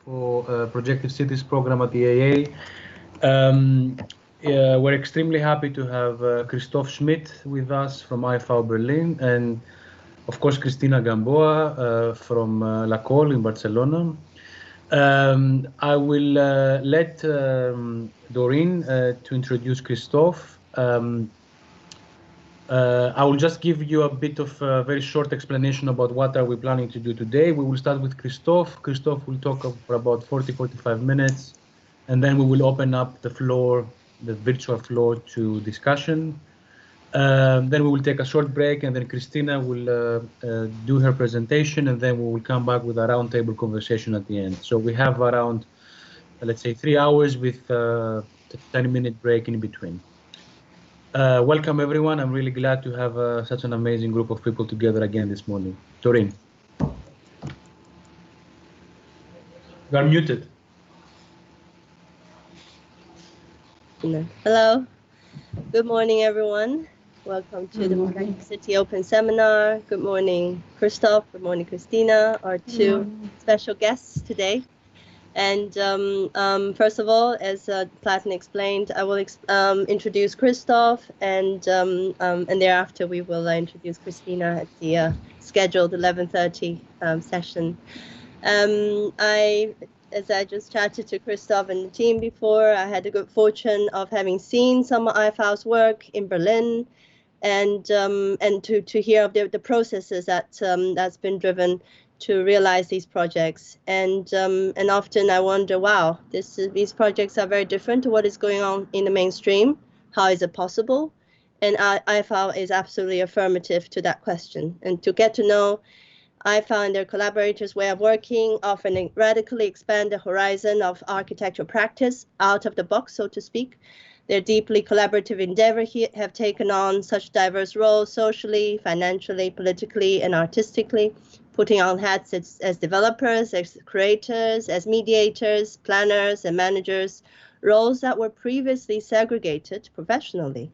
for Projective Cities program at the AA. We're extremely happy to have Christoph Schmidt with us from Ifau Berlin, and of course Cristina Gamboa from La Col in Barcelona. I will let Doreen to introduce Christoph. I will just give you a bit of a very short explanation about what are we planning to do today. We will start with Christoph. Christoph will talk for about 40-45 minutes, and then we will open up the floor, the virtual floor, to discussion. Then we will take a short break, and then Christina will do her presentation, and then we will come back with a roundtable conversation at the end. So we have around, let's say, 3 hours with a 10-minute break in between. Welcome, everyone. I'm really glad to have such an amazing group of people together again this morning. Doreen. You are muted. Hello. Good morning, everyone. Welcome to the Projective City Open Seminar. Good morning, Christoph. Good morning, Christina, our two special guests today. And first of all, as Platon explained, I will introduce Christoph, and thereafter we will introduce Christina at the scheduled 11:30 session. As I just chatted to Christoph and the team before, I had the good fortune of having seen some of Ifau's work in Berlin, and to hear of the processes that's been driven to realize these projects, and often I wonder, wow, these projects are very different to what is going on in the mainstream. How is it possible? And Ifau is absolutely affirmative to that question. And to get to know Ifau and their collaborators' way of working, often radically expand the horizon of architectural practice out of the box, so to speak. Their deeply collaborative endeavor have taken on such diverse roles socially, financially, politically, and artistically, putting on hats as developers, as creators, as mediators, planners, and managers, roles that were previously segregated professionally.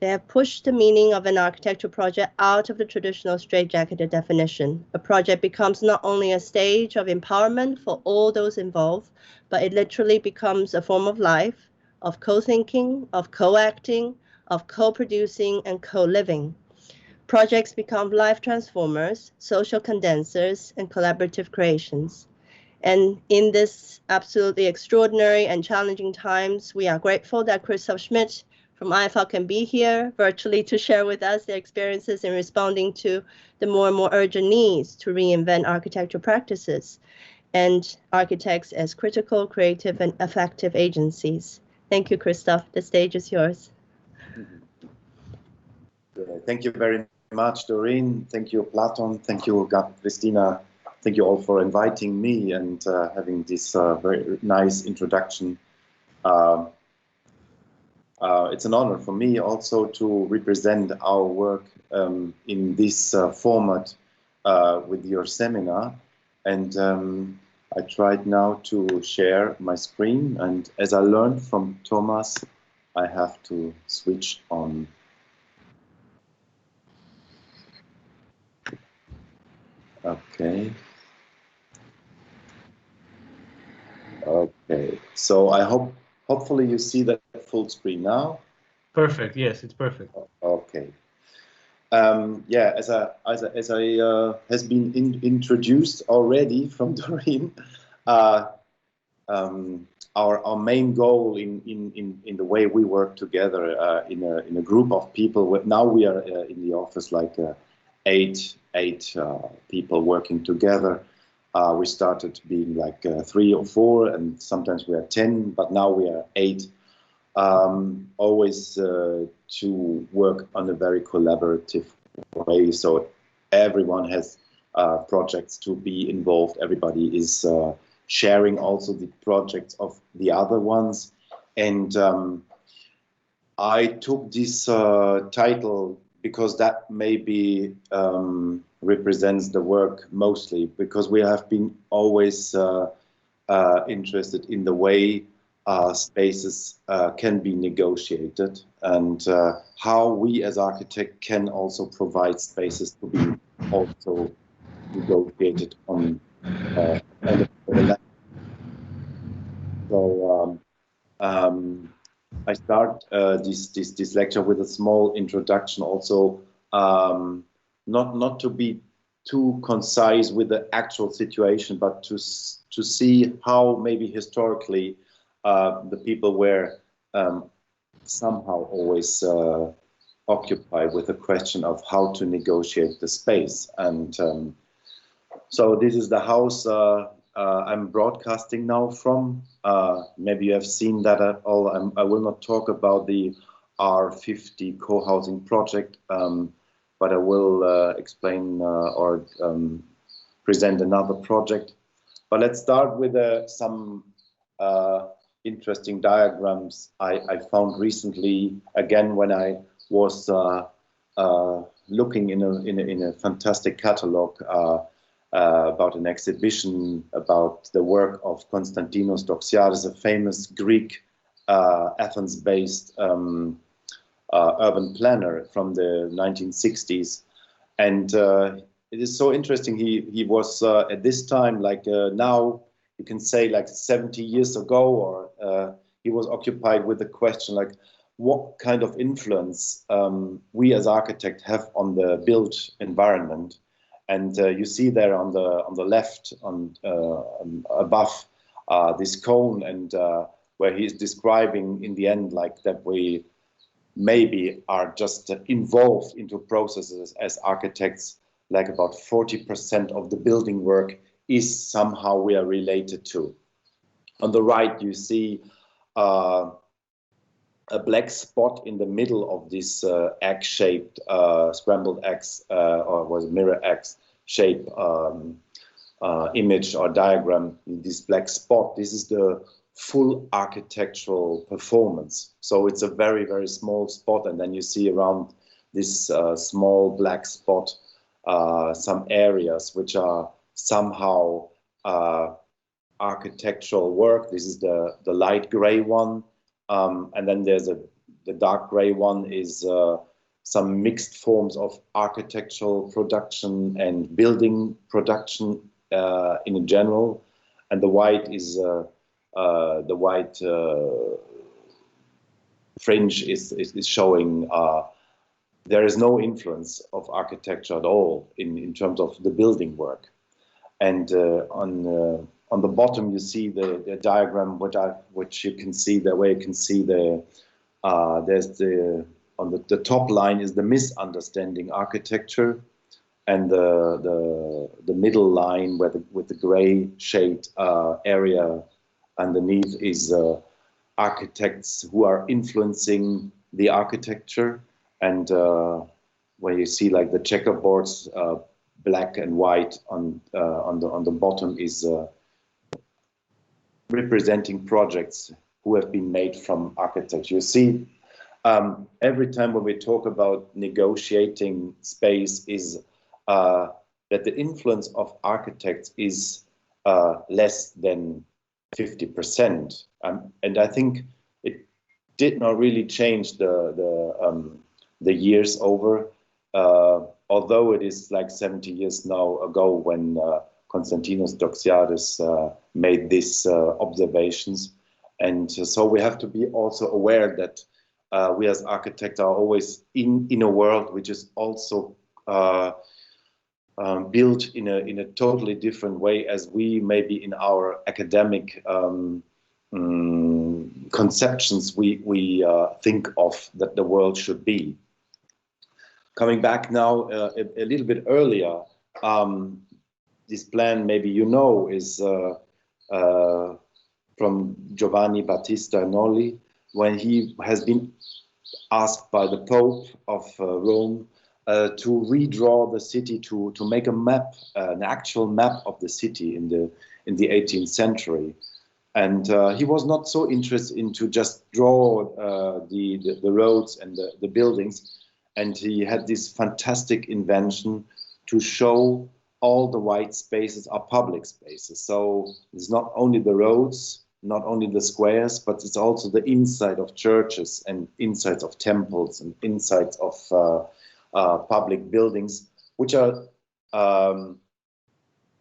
They have pushed the meaning of an architectural project out of the traditional straitjacketed definition. A project becomes not only a stage of empowerment for all those involved, but it literally becomes a form of life, of co-thinking, of co-acting, of co-producing, and co-living. Projects become life transformers, social condensers, and collaborative creations. And in this absolutely extraordinary and challenging times, we are grateful that Christoph Schmidt from Ifau can be here virtually to share with us their experiences in responding to the more and more urgent needs to reinvent architectural practices and architects as critical, creative, and effective agencies. Thank you, Christoph. The stage is yours. Thank you very much, Doreen. Thank you, Platon. Thank you, Christina. Thank you all for inviting me and having this very nice introduction. It's an honor for me also to represent our work in this format with your seminar. And I tried now to share my screen. And as I learned from Thomas, I have to switch on. Okay. Okay. So I hopefully you see that full screen now. Perfect. Yes, it's perfect. Okay. Yeah, as I has been introduced already from Doreen, our main goal in the way we work together in a group of people. Now we are in the office like eight people working together. We started being like 3 or 4, and sometimes we are 10, but now we are 8. Always to work on a very collaborative way. So everyone has projects to be involved. Everybody is sharing also the projects of the other ones. And I took this title because that maybe represents the work mostly, because we have been always interested in the way spaces can be negotiated, and how we as architects can also provide spaces to be also negotiated on the level. I start this lecture with a small introduction, also not to be too concise with the actual situation, but to see how maybe historically the people were somehow always occupied with the question of how to negotiate the space. And so this is the house I'm broadcasting now from. Maybe you have seen that at all. I will not talk about the R50 co-housing project, but I will explain or present another project. But let's start with some interesting diagrams I found recently, again, when I was looking in a fantastic catalog about an exhibition about the work of Konstantinos Doxiadis, a famous Greek Athens-based urban planner from the 1960s. And it is so interesting. He was at this time, like now, you can say like 70 years ago, or he was occupied with the question like, what kind of influence we as architects have on the built environment. And you see there on the left, above this cone, and where he's describing in the end like that we maybe are just involved into processes as architects, like about 40% of the building work is somehow we are related to. On the right, you see a black spot in the middle of this egg-shaped, scrambled eggs, or was mirror eggs shape image or diagram. This black spot, this is the full architectural performance. So it's a very, very small spot, and then you see around this small black spot some areas which are somehow architectural work. This is the light gray one. And then there's the dark gray one is some mixed forms of architectural production and building production in general. And the white is the white fringe is showing there is no influence of architecture at all in terms of the building work. And on the bottom, you see the diagram, which you can see the way you can see there's on the top line is the misunderstanding architecture, and the middle line with the gray shade area underneath is architects who are influencing the architecture, and where you see like the checkerboards, black and white on the bottom is representing projects who have been made from architects. You see, every time when we talk about negotiating space is that the influence of architects is less than 50%. And I think it did not really change the years over, although it is like 70 years now ago when Konstantinos Doxiadis made these observations. And so we have to be also aware that we as architects are always in a world which is also built in a totally different way as we maybe in our academic conceptions we think of that the world should be. Coming back now a little bit earlier, this plan, maybe you know, is from Giovanni Battista Noli, when he has been asked by the Pope of Rome to redraw the city, to make a map, an actual map of the city in the 18th century. And he was not so interested in to just draw the roads and the buildings. And he had this fantastic invention to show all the white spaces are public spaces. So it's not only the roads, not only the squares, but it's also the inside of churches and insides of temples and insides of public buildings, which are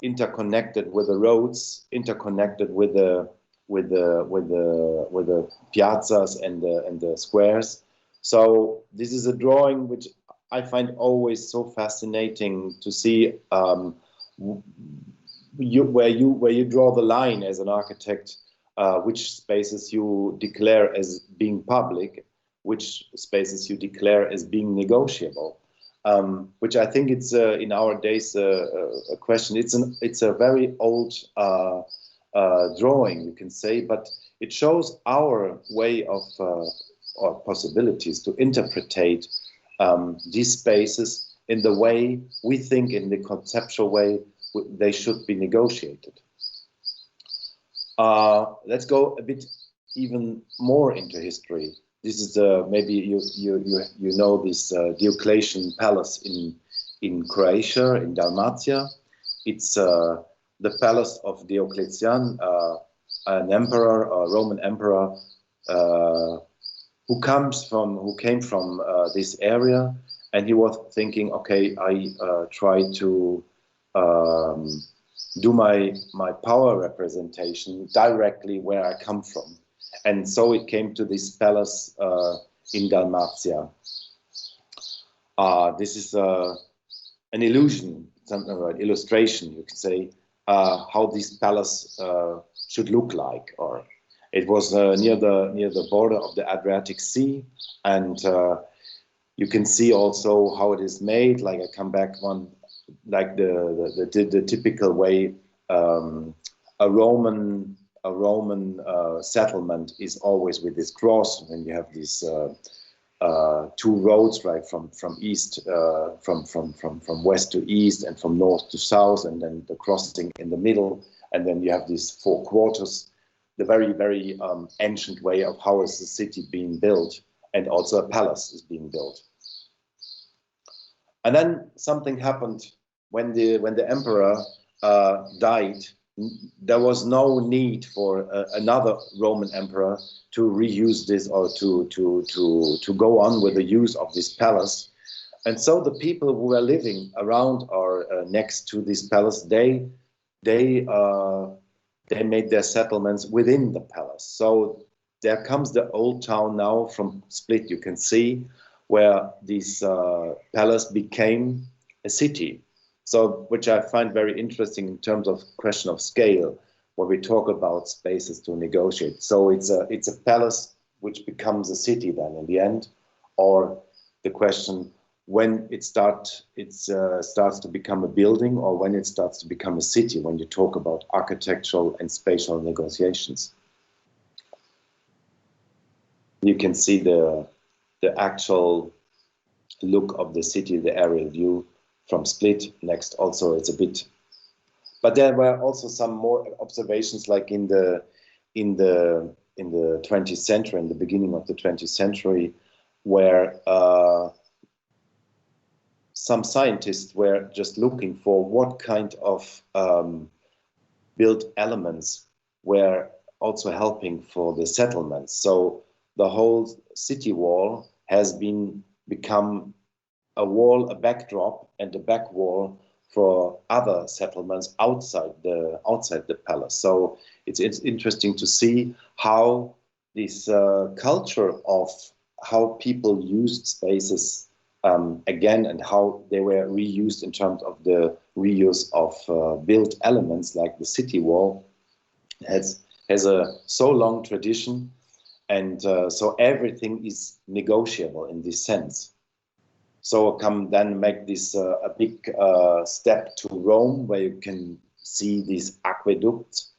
interconnected with the roads, interconnected with the with the piazzas and the squares. So this is a drawing which I find always so fascinating to see, where you draw the line as an architect, which spaces you declare as being public, which spaces you declare as being negotiable. Which I think it's in our days a question. It's a very old drawing, you can say, but it shows our way of or possibilities to interpretate these spaces in the way we think, in the conceptual way they should be negotiated. Let's go a bit even more into history. This is maybe you know this Diocletian palace in Croatia, in Dalmatia. It's the palace of Diocletian, an emperor, a Roman emperor, who came from this area, and he was thinking, okay, I try to do my power representation directly where I come from. And so it came to this palace in Dalmatia. This is an illusion, something like illustration, you could say, how this palace should look like. Or it was near the border of the Adriatic Sea, and you can see also how it is made. Like I come back one, like the typical way a Roman settlement is always with this cross, and you have these two roads, right, from east, from west to east, and from north to south, and then the crossing in the middle, and then you have these four quarters. The very, very ancient way of how is the city being built, and also a palace is being built. And then something happened when the emperor died. There was no need for another Roman emperor to reuse this, or to go on with the use of this palace. And so the people who were living around or next to this palace, they made their settlements within the palace. So there comes the old town now from Split, you can see, where this palace became a city. So, which I find very interesting in terms of question of scale, when we talk about spaces to negotiate. So it's a palace which becomes a city then in the end, or the question when it starts to become a building, or when it starts to become a city, when you talk about architectural and spatial negotiations. You can see the actual look of the city, the aerial view from Split. Next, also it's a bit, but there were also some more observations, like in the 20th century, in the beginning of the 20th century, where some scientists were just looking for what kind of built elements were also helping for the settlements. So the whole city wall has become a wall, a backdrop, and a back wall for other settlements outside the palace. So it's interesting to see how this culture of how people used spaces again, and how they were reused in terms of the reuse of built elements like the city wall has a so long tradition, and so everything is negotiable in this sense. So come then make this a big step to Rome, where you can see these aqueducts,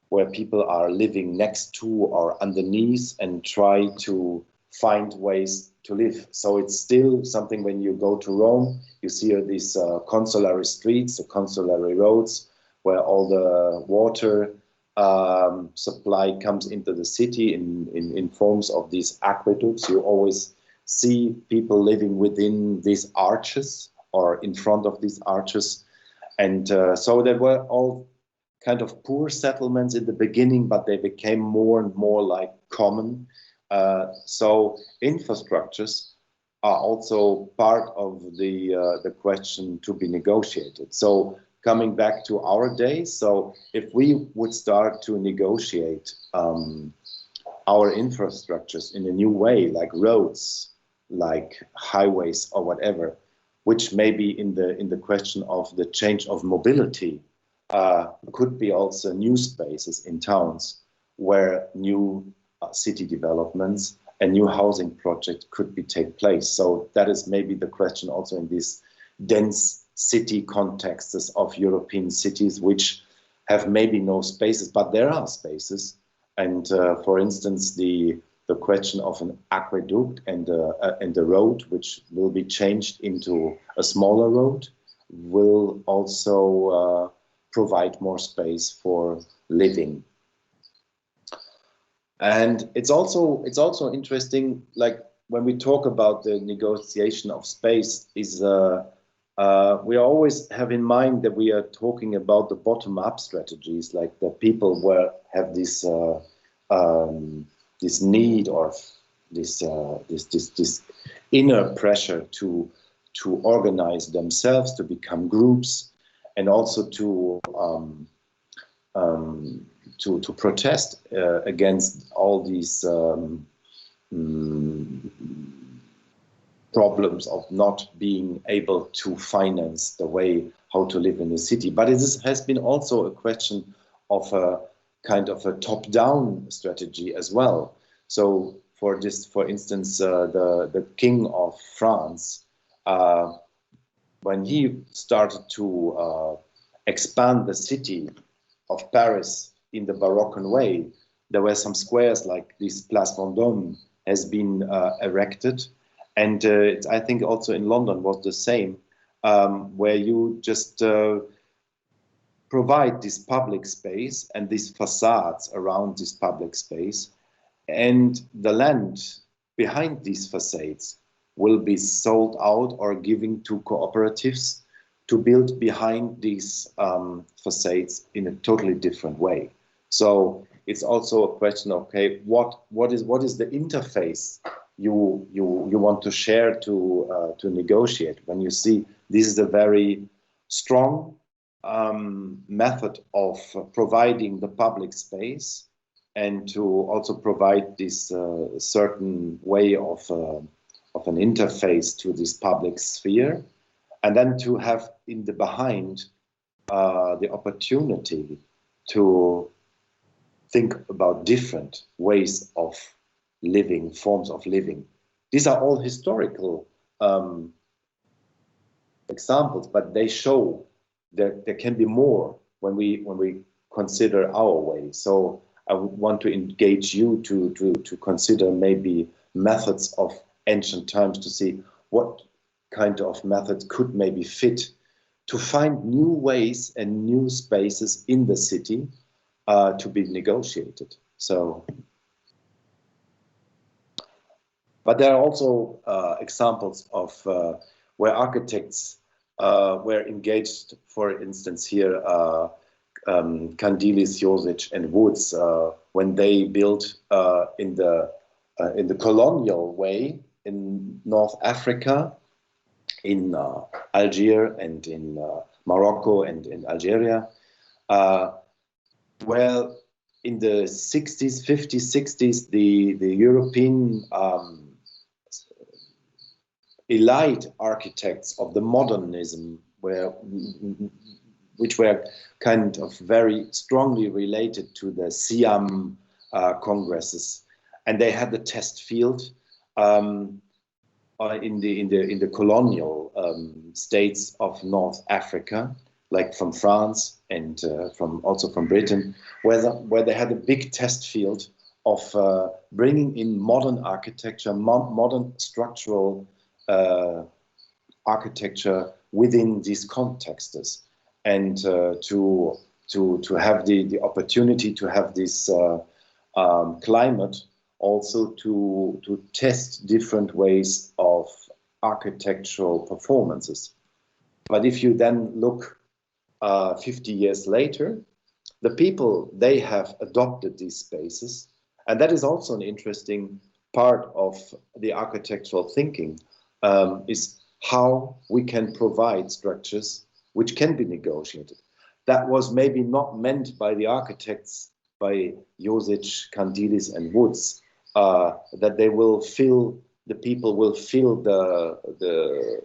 where people are living next to or underneath and try to find ways to live. So it's still something, when you go to Rome, you see these consular streets, the consular roads, where all the water supply comes into the city in forms of these aqueducts. You always see people living within these arches or in front of these arches. And so there were all kind of poor settlements in the beginning, but they became more and more like common. So infrastructures are also part of the question to be negotiated. So coming back to our days. So if we would start to negotiate our infrastructures in a new way, like roads, like highways or whatever, which may be in the question of the change of mobility, could be also new spaces in towns where new city developments and new housing projects could be take place. So that is maybe the question also in these dense city contexts of European cities, which have maybe no spaces, but there are spaces. And for instance, the question of an aqueduct and a road, which will be changed into a smaller road, will also provide more space for living. And it's also interesting, like when we talk about the negotiation of space, is we always have in mind that we are talking about the bottom-up strategies, like the people where have this this need or this inner pressure to organize themselves, to become groups, and also to protest against all these problems of not being able to finance the way how to live in the city. But it has been also a question of a kind of a top-down strategy as well. So for instance, the King of France, when he started to expand the city of Paris in the Baroque way, there were some squares like this Place Vendôme has been erected. And I think also in London was the same, where you just provide this public space and these facades around this public space, and the land behind these facades will be sold out or given to cooperatives to build behind these facades in a totally different way. So it's also a question of, okay, what is the interface you want to share to negotiate? When you see this is a very strong method of providing the public space, and to also provide this certain way of an interface to this public sphere, and then to have in the behind the opportunity to think about different ways of living, forms of living. These are all historical examples, but they show that there can be more when we consider our way. So I would want to engage you to consider maybe methods of ancient times, to see what kind of methods could maybe fit to find new ways and new spaces in the city to be negotiated. So, but there are also examples of where architects were engaged, for instance here, Candilis, Josic and Woods, when they built in the colonial way in North Africa, in Algiers and in Morocco and in Algeria. Well, in the 60s, 50s, 60s, the European elite architects of the modernism which were kind of very strongly related to the Siam congresses, and they had the test field in the colonial states of North Africa, like from France and also from Britain, where they had a big test field of bringing in modern architecture, modern structural architecture within these contexts, and to have the opportunity to have this climate also to test different ways of architectural performances. But if you then look 50 years later, the people, they have adopted these spaces, and that is also an interesting part of the architectural thinking, is how we can provide structures which can be negotiated. That was maybe not meant by the architects, by Josic, Candilis, and Woods, that they will fill, the people will fill the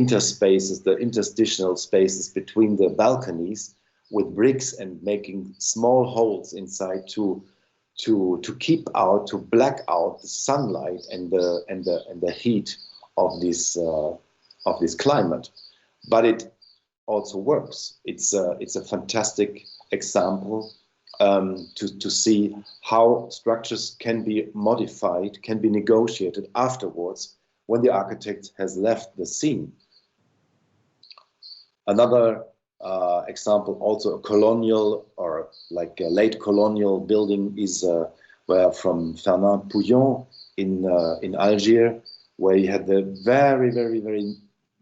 interspaces, the interstitial spaces between the balconies with bricks and making small holes inside to keep out, to black out the sunlight and the heat of this climate. But it also works. It's a fantastic example to see how structures can be modified, can be negotiated afterwards when the architect has left the scene. Another example, also a colonial or like a late colonial building, is where from Fernand Pouillon in Algiers, where you had the very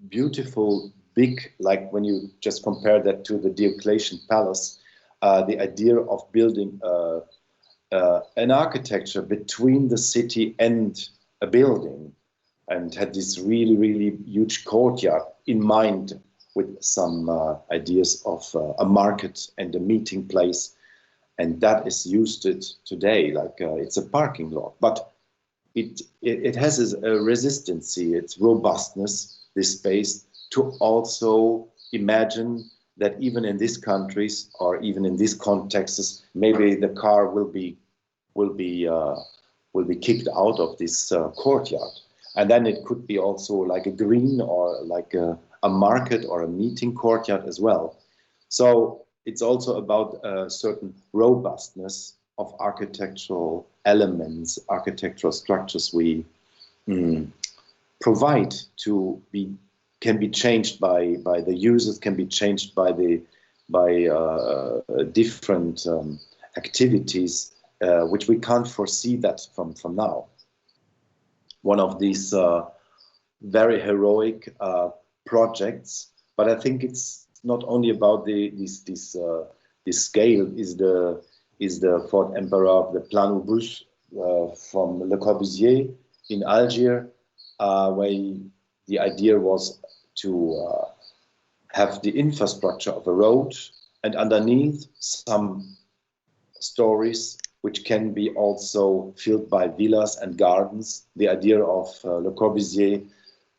beautiful big, like when you just compare that to the Diocletian Palace, the idea of building an architecture between the city and a building, and had this really huge courtyard in mind, with some ideas of a market and a meeting place, and that is used today like it's a parking lot. But it has a resistancy, its robustness, this space, to also imagine that even in these countries or even in these contexts, maybe the car will be kicked out of this courtyard, and then it could be also like a green or like a market or a meeting courtyard as well. So it's also about a certain robustness of architectural elements, architectural structures we provide can be changed by the users, can be changed by different activities, which we can't foresee that from now. One of these very heroic projects, but I think it's not only about this scale, is the Fort Emperor, the Plan aux Bus from Le Corbusier in Algiers, where the idea was to have the infrastructure of a road, and underneath some stories which can be also filled by villas and gardens. The idea of Le Corbusier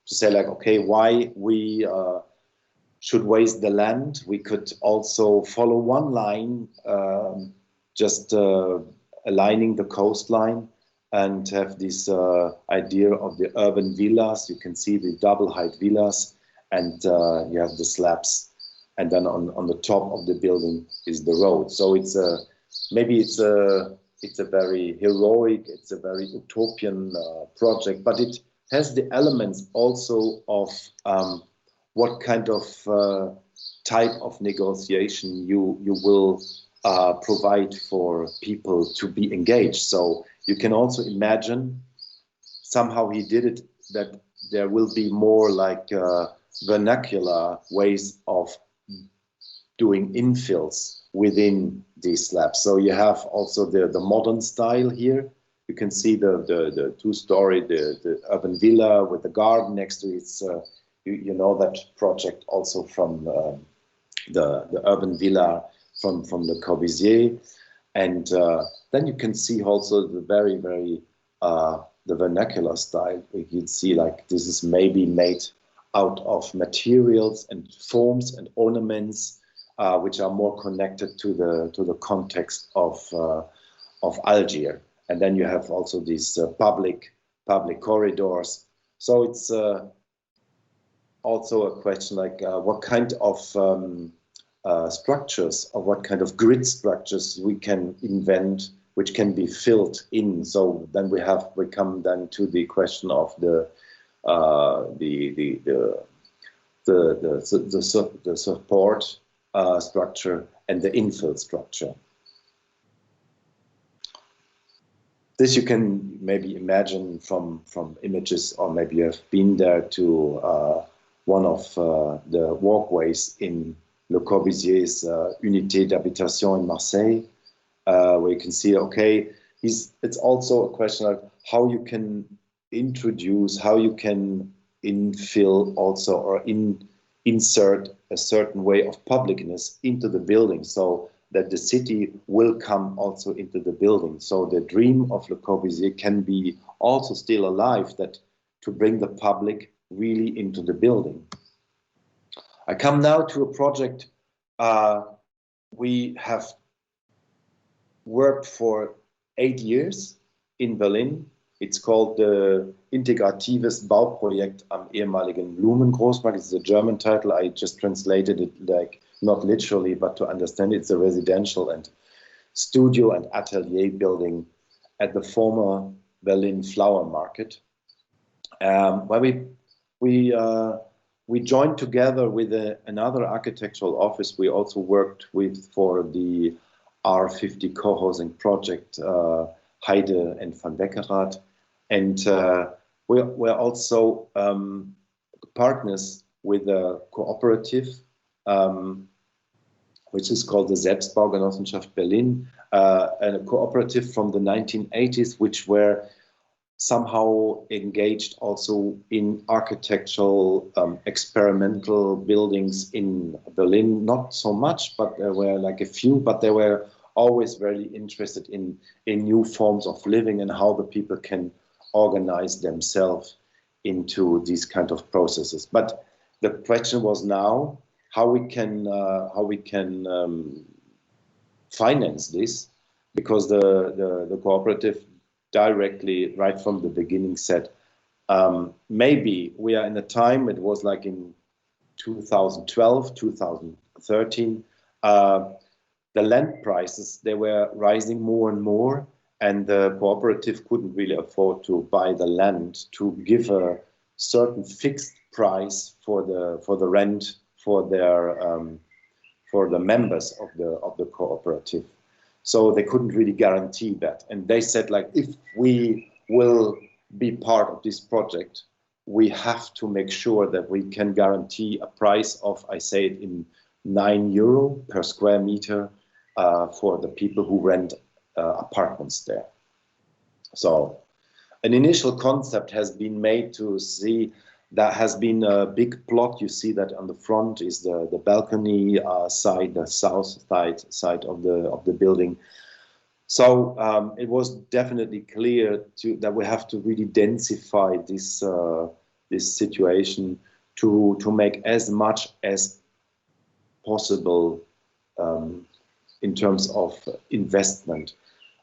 to say like, okay, why we should waste the land? We could also follow one line, just aligning the coastline, and have this idea of the urban villas. You can see the double height villas, and you have the slabs, and then on the top of the building is the road. So it's maybe it's a very heroic, it's a very utopian project, but it has the elements also of what kind of type of negotiation you will provide for people to be engaged. So you can also imagine somehow he did it that there will be more like vernacular ways of doing infills within these slabs. So you have also the modern style here. You can see the two-story, the urban villa with the garden next to it. You know that project also from the urban villa from Le Corbusier. And then you can see also the very the vernacular style. You can see like this is maybe made out of materials and forms and ornaments which are more connected to the context of Algiers. And then you have also these public corridors. So it's also a question like what kind of structures, or what kind of grid structures we can invent, which can be filled in. So then we come then to the question of the support structure and the infill structure. This you can maybe imagine from images, or maybe you have been there to one of the walkways in Le Corbusier's Unité d'Habitation in Marseille, where you can see, okay, it's also a question of how you can introduce, how you can infill also, or insert a certain way of publicness into the building, so that the city will come also into the building. So the dream of Le Corbusier can be also still alive, that to bring the public really into the building. I come now to a project we have worked for 8 years in Berlin. It's called the Integratives Bauprojekt am ehemaligen Blumengroßmarkt. It's a German title. I just translated it, like, not literally, but to understand it's a residential and studio and atelier building at the former Berlin Flower Market, where we joined together with another architectural office we also worked with for the R50 co-housing project, Heide and Van Beckerath. And we're also partners with a cooperative, which is called the Selbstbaugenossenschaft Berlin, and a cooperative from the 1980s, which were somehow engaged also in architectural experimental buildings in Berlin. Not so much, but there were like a few, but they were always very interested in new forms of living and how the people can organize themselves into these kind of processes. But the question was now how we can finance this, because the cooperative directly right from the beginning said, maybe we are in a time, it was like in 2012, 2013, the land prices, they were rising more and more, and the cooperative couldn't really afford to buy the land to give a certain fixed price for the rent for the members of the cooperative. So they couldn't really guarantee that. And they said, like, if we will be part of this project, we have to make sure that we can guarantee a price of, I say it in €9 per square meter for the people who rent apartments there. So an initial concept has been made to see. That has been a big plot. You see that on the front is the balcony side, the south side of the building. So it was definitely clear that we have to really densify this situation to make as much as possible in terms of investment,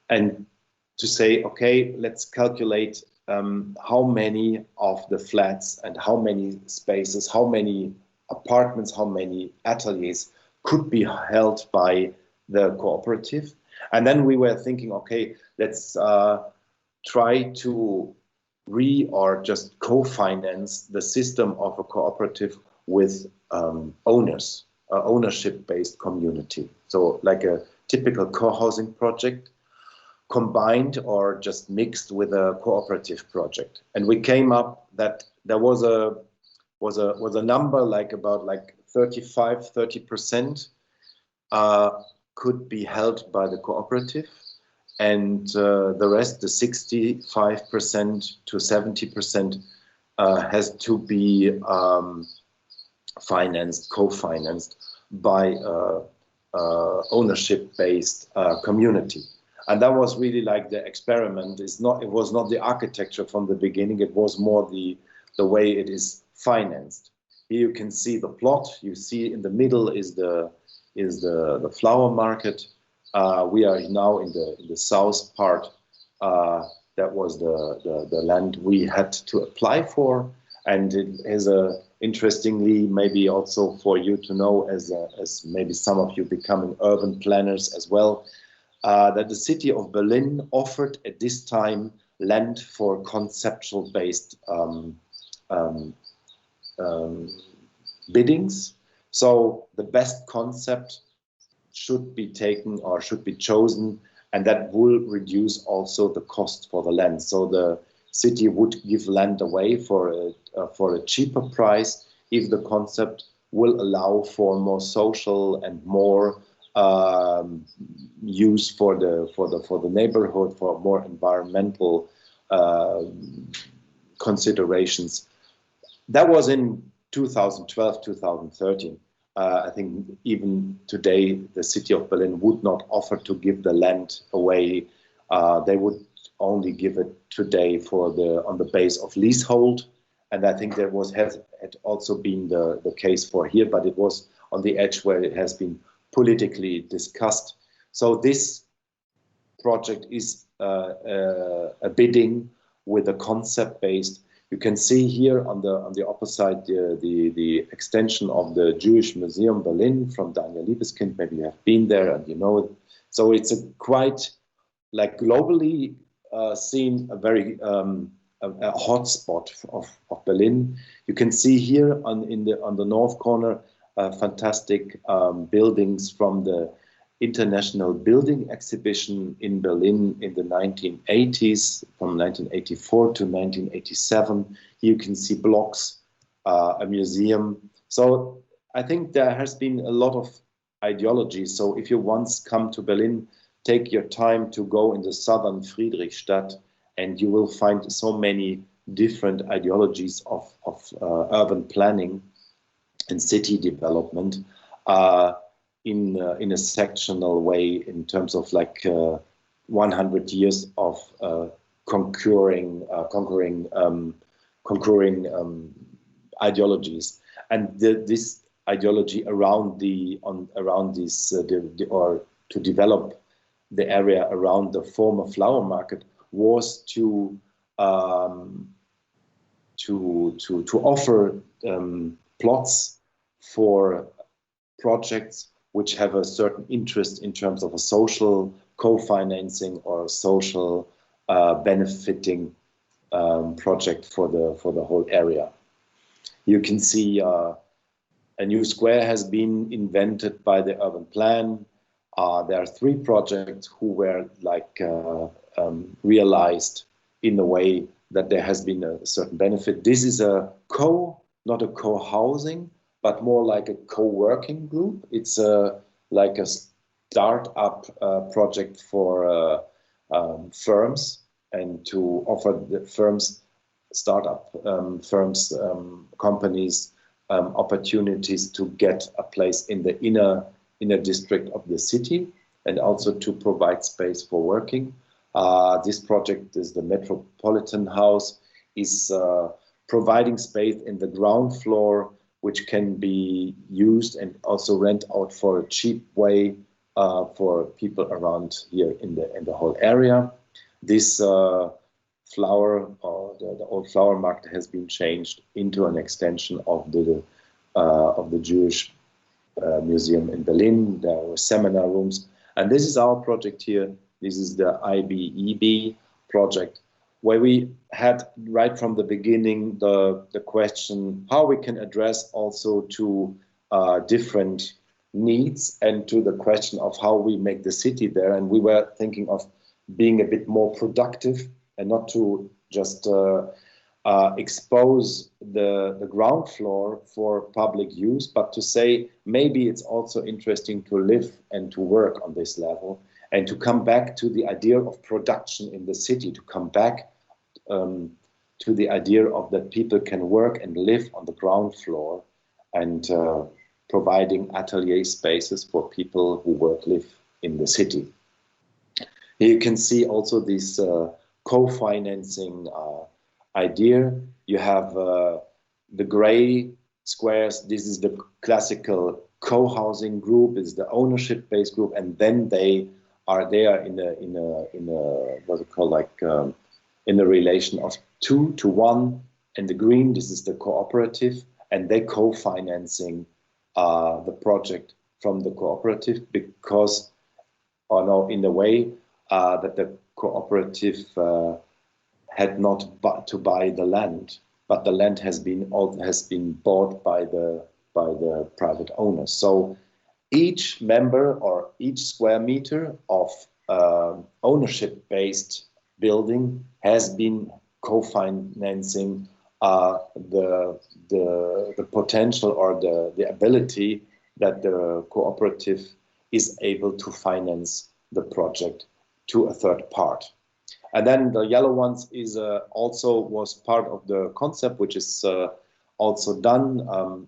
and to say, okay, let's calculate how many of the flats and how many spaces, how many apartments, how many ateliers could be held by the cooperative. And then we were thinking, okay, let's try to or just co-finance the system of a cooperative with owners, ownership-based community. So like a typical co-housing project, combined or just mixed with a cooperative project. And we came up that there was a number like about like 30% could be held by the cooperative, and the rest, the 65% to 70%, has to be co-financed by ownership-based community. And that was really like the experiment. It was not the architecture from the beginning. It was more the way it is financed. Here you can see the plot. You see in the middle is the flower market. We are now in the south part. That was the land we had to apply for, and it is interestingly, maybe also for you to know, as maybe some of you becoming urban planners as well. That the city of Berlin offered at this time land for conceptual-based biddings. So the best concept should be taken or should be chosen, and that will reduce also the cost for the land. So the city would give land away for a cheaper price if the concept will allow for more social and more use for the neighborhood, for more environmental considerations. That was in 2012, 2013. I think even today, the city of Berlin would not offer to give the land away. They would only give it today on the base of leasehold. And I think there had also been the case for here, but it was on the edge where it has been politically discussed. So this project is a bidding with a concept based. You can see here on the opposite the extension of the Jewish Museum Berlin from Daniel Liebeskind. Maybe you have been there and you know it. So it's a quite like globally seen a very a hot spot of Berlin. You can see here on the north corner fantastic buildings from the International Building Exhibition in Berlin in the 1980s, from 1984 to 1987. You can see blocks, a museum. So I think there has been a lot of ideology. So if you once come to Berlin, take your time to go in the southern Friedrichstadt, and you will find so many different ideologies of urban planning and city development. In a sectional way, in terms of like 100 years of conquering ideologies, and this ideology around or to develop the area around the former flower market was to offer plots for projects which have a certain interest in terms of a social co-financing or social benefiting project for the whole area. You can see a new square has been invented by the urban plan. There are 3 projects who were like realized in a way that there has been a certain benefit. This is not a co-housing, but more like a co-working group. It's like a start-up project for firms, and to offer the startup firms, companies, opportunities to get a place in the inner district of the city, and also to provide space for working. This project is the Metropolitan House, is providing space in the ground floor, which can be used and also rent out for a cheap way for people around here in the whole area. This flower, or the old flower market, has been changed into an extension of the Jewish Museum in Berlin. There were seminar rooms, and this is our project here. This is the IBEB project, where we had right from the beginning the question how we can address also to different needs, and to the question of how we make the city there. And we were thinking of being a bit more productive and not to just expose the ground floor for public use, but to say maybe it's also interesting to live and to work on this level, and to come back to the idea of production in the city, to come back to the idea of that people can work and live on the ground floor, and providing atelier spaces for people who live in the city. Here you can see also this co-financing idea. You have the gray squares. This is the classical co-housing group, is the ownership-based group, and then they are there in a what's it called, like in a relation of 2 to 1. And the green, this is the cooperative, and they co-financing the project from the cooperative, because, or no, in a way that the cooperative had not to buy the land, but the land has been bought by the private owners. So each member or each square meter of ownership-based building has been co-financing the potential or the ability that the cooperative is able to finance the project to a third part. And then the yellow ones is also was part of the concept, which is also done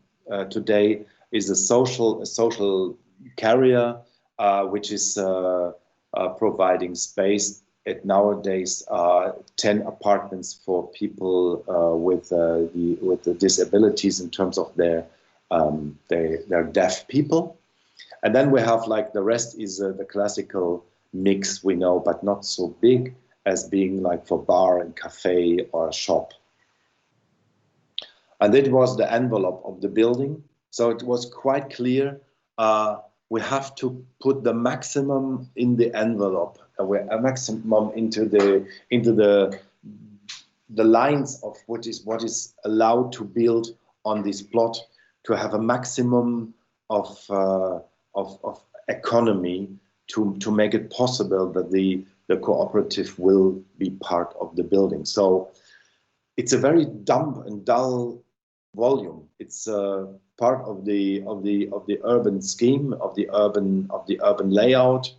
today is a social carrier, which is providing space at nowadays 10 apartments for people with the disabilities in terms of their deaf people. And then we have like the rest is the classical mix we know, but not so big as being like for bar and cafe or shop. And that was the envelope of the building. So it was quite clear we have to put the maximum in the envelope, a maximum into the lines of what is allowed to build on this plot, to have a maximum of economy to make it possible that the cooperative will be part of the building. So it's a very dumb and dull volume. It's part of the urban scheme, of the urban layout,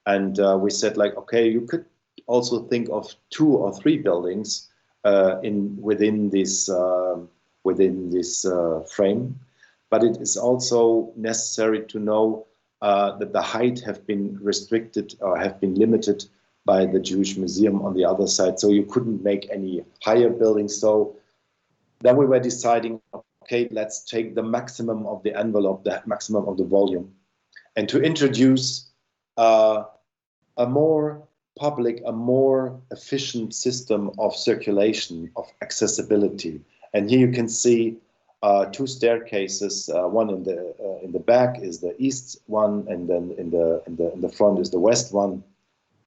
and we said like, okay, you could also think of 2 or 3 buildings within this frame, but it is also necessary to know that the height have been restricted or have been limited by the Jewish Museum on the other side, so you couldn't make any higher buildings. So then we were deciding, okay, let's take the maximum of the envelope, the maximum of the volume, and to introduce a more public, a more efficient system of circulation, of accessibility. And here you can see 2 staircases. One in the back is the east one, and then in the front is the west one.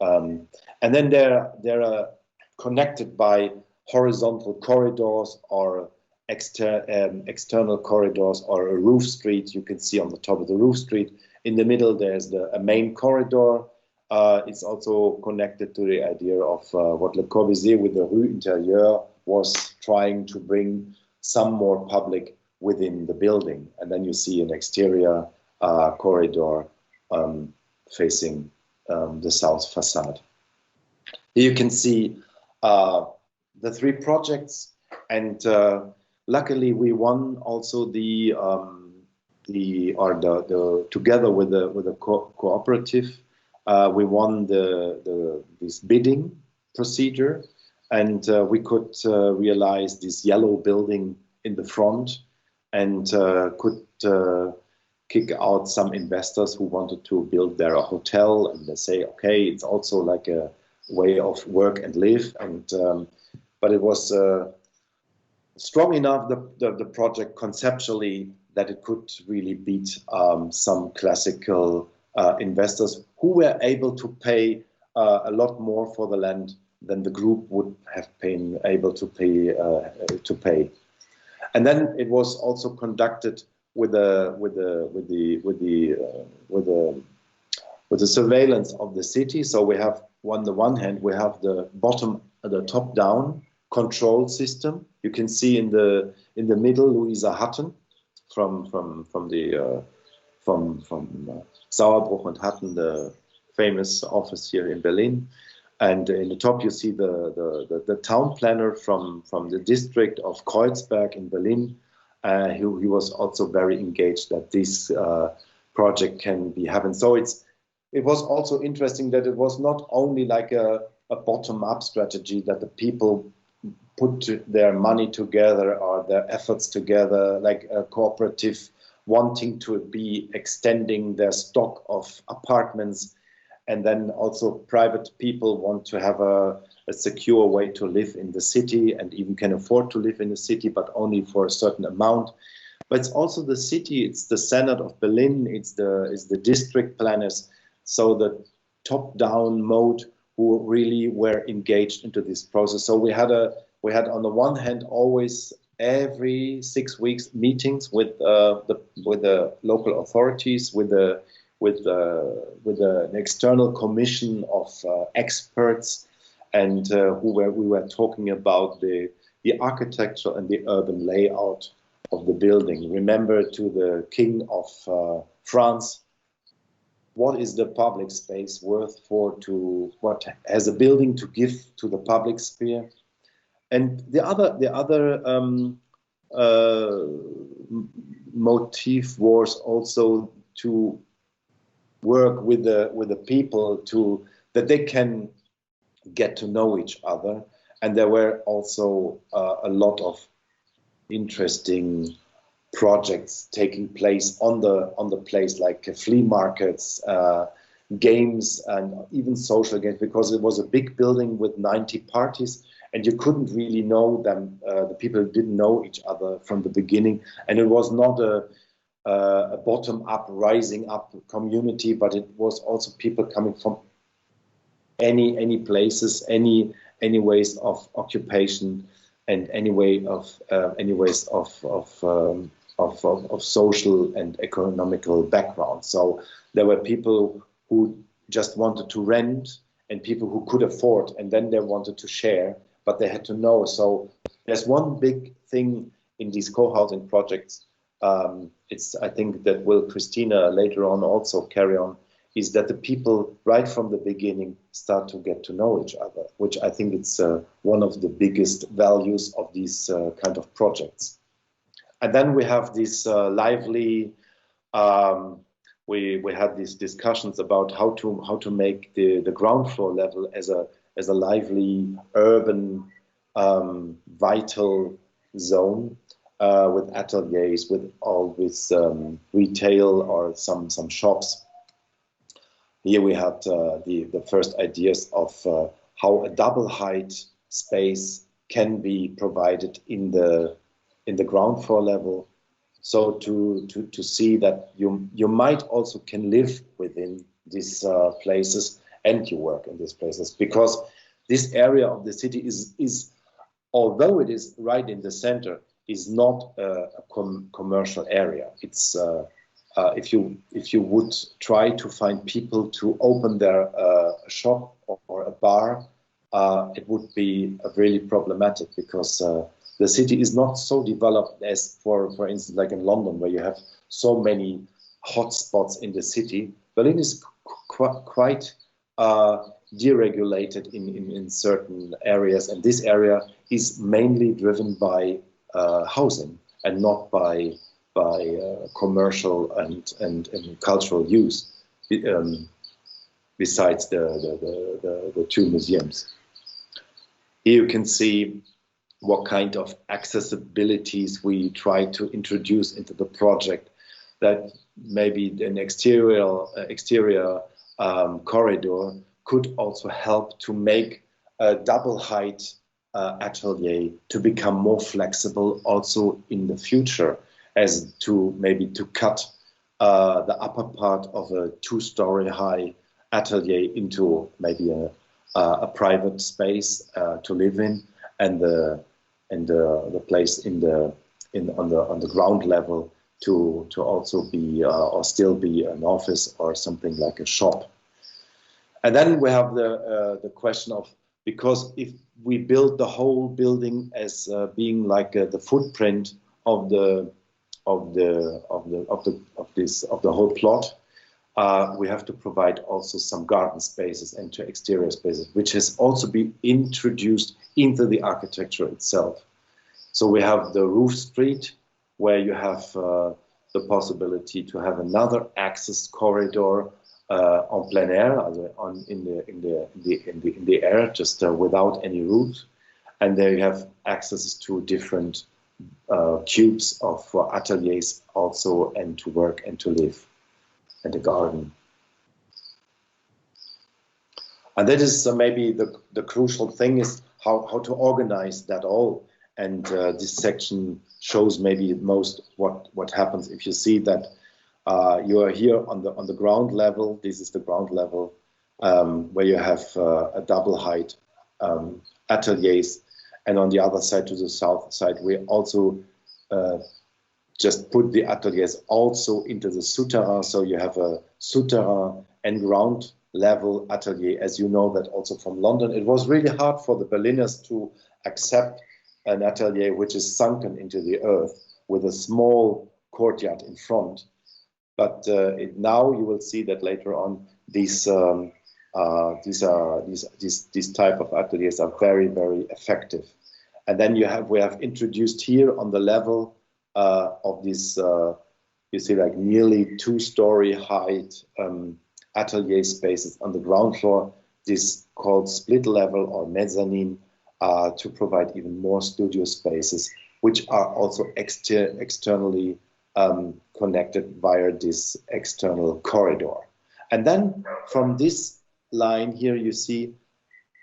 And then they're connected by horizontal corridors or external corridors, or a roof street. You can see on the top of the roof street. In the middle, there's a main corridor. It's also connected to the idea of what Le Corbusier with the Rue Intérieure was trying to bring some more public within the building. And then you see an exterior corridor facing the south facade. Here you can see the 3 projects, and luckily we won also together with the cooperative, we won this bidding procedure, and we could realize this yellow building in the front, and could kick out some investors who wanted to build there a hotel, and they say, okay, it's also like a way of work and live, and but it was strong enough, the project conceptually, that it could really beat some classical investors who were able to pay a lot more for the land than the group would have been able to pay. And then it was also conducted with the surveillance of the city. So we have, on the one hand, we have the top-down control system. You can see in the middle Louisa Hutton from Sauerbruch and Hutton, the famous office here in Berlin. And in the top you see the town planner from the district of Kreuzberg in Berlin. He was also very engaged that this project can be happened. So it was also interesting that it was not only like a bottom-up strategy, that the people put their money together or their efforts together, like a cooperative wanting to be extending their stock of apartments, and then also private people want to have a secure way to live in the city and even can afford to live in the city, but only for a certain amount. But it's also the city, it's the Senate of Berlin, it's the district planners, so the top-down mode who really were engaged into this process. So we had on the one hand always every 6 weeks meetings with the local authorities, with an external commission of experts, and we were talking about the architecture and the urban layout of the building. Remember, to the King of France, what is the public space worth what has a building to give to the public sphere? And the other motive was also to work with the people that they can get to know each other, and there were also a lot of interesting projects taking place on the place, like flea markets, games, and even social games, because it was a big building with 90 parties, and you couldn't really know them. The people didn't know each other from the beginning, and it was not a bottom-up, rising-up community, but it was also people coming from any places, any ways of occupation, and any ways of social and economical background. So there were people who just wanted to rent, and people who could afford, and then they wanted to share, but they had to know. So there's one big thing in these co-housing projects. I think that will Christina later on also carry on, is that the people right from the beginning start to get to know each other, which I think it's one of the biggest values of these kind of projects. And then we have this lively, we had these discussions about how to make the ground floor level as a lively urban vital zone, with ateliers, with retail or some shops. Here we had the first ideas of how a double height space can be provided in the ground floor level, so to see that you might also can live within these places and you work in these places, because this area of the city is although it is right in the center, is not a commercial area. It's if you would try to find people to open their shop or a bar, it would be really problematic, because the city is not so developed as, for instance, like in London, where you have so many hotspots in the city. Berlin is quite deregulated in certain areas, and this area is mainly driven by housing and not by commercial and cultural use, besides the two museums. Here you can see what kind of accessibilities we try to introduce into the project, that maybe an exterior corridor could also help to make a double height atelier to become more flexible also in the future, as to maybe to cut the upper part of a 2-story high atelier into maybe a private space to live in, and the place on the ground level to also be or still be an office or something like a shop. And then we have the question of, because if we build the whole building as being like the footprint of the whole plot, we have to provide also some garden spaces and to exterior spaces, which has also been introduced into the architecture itself. So we have the roof street, where you have the possibility to have another access corridor en plein air, in the air, just without any roof, and there you have access to different cubes of ateliers also, and to work and to live, and a garden. And that is maybe the crucial thing, is how to organize that all. And this section shows maybe most what happens if you see that you are here on the ground level. This is the ground level, where you have a double height ateliers, and on the other side, to the south side, we also just put the ateliers also into the souterrain. So you have a souterrain and ground level atelier. As you know that also from London, it was really hard for the Berliners to accept an atelier which is sunken into the earth with a small courtyard in front. But now you will see that later on these type of ateliers are very, very effective. And then we have introduced here on the level of this, you see, like nearly 2-story height atelier spaces on the ground floor, this called split level or mezzanine, to provide even more studio spaces, which are also externally connected via this external corridor. And then from this line here, you see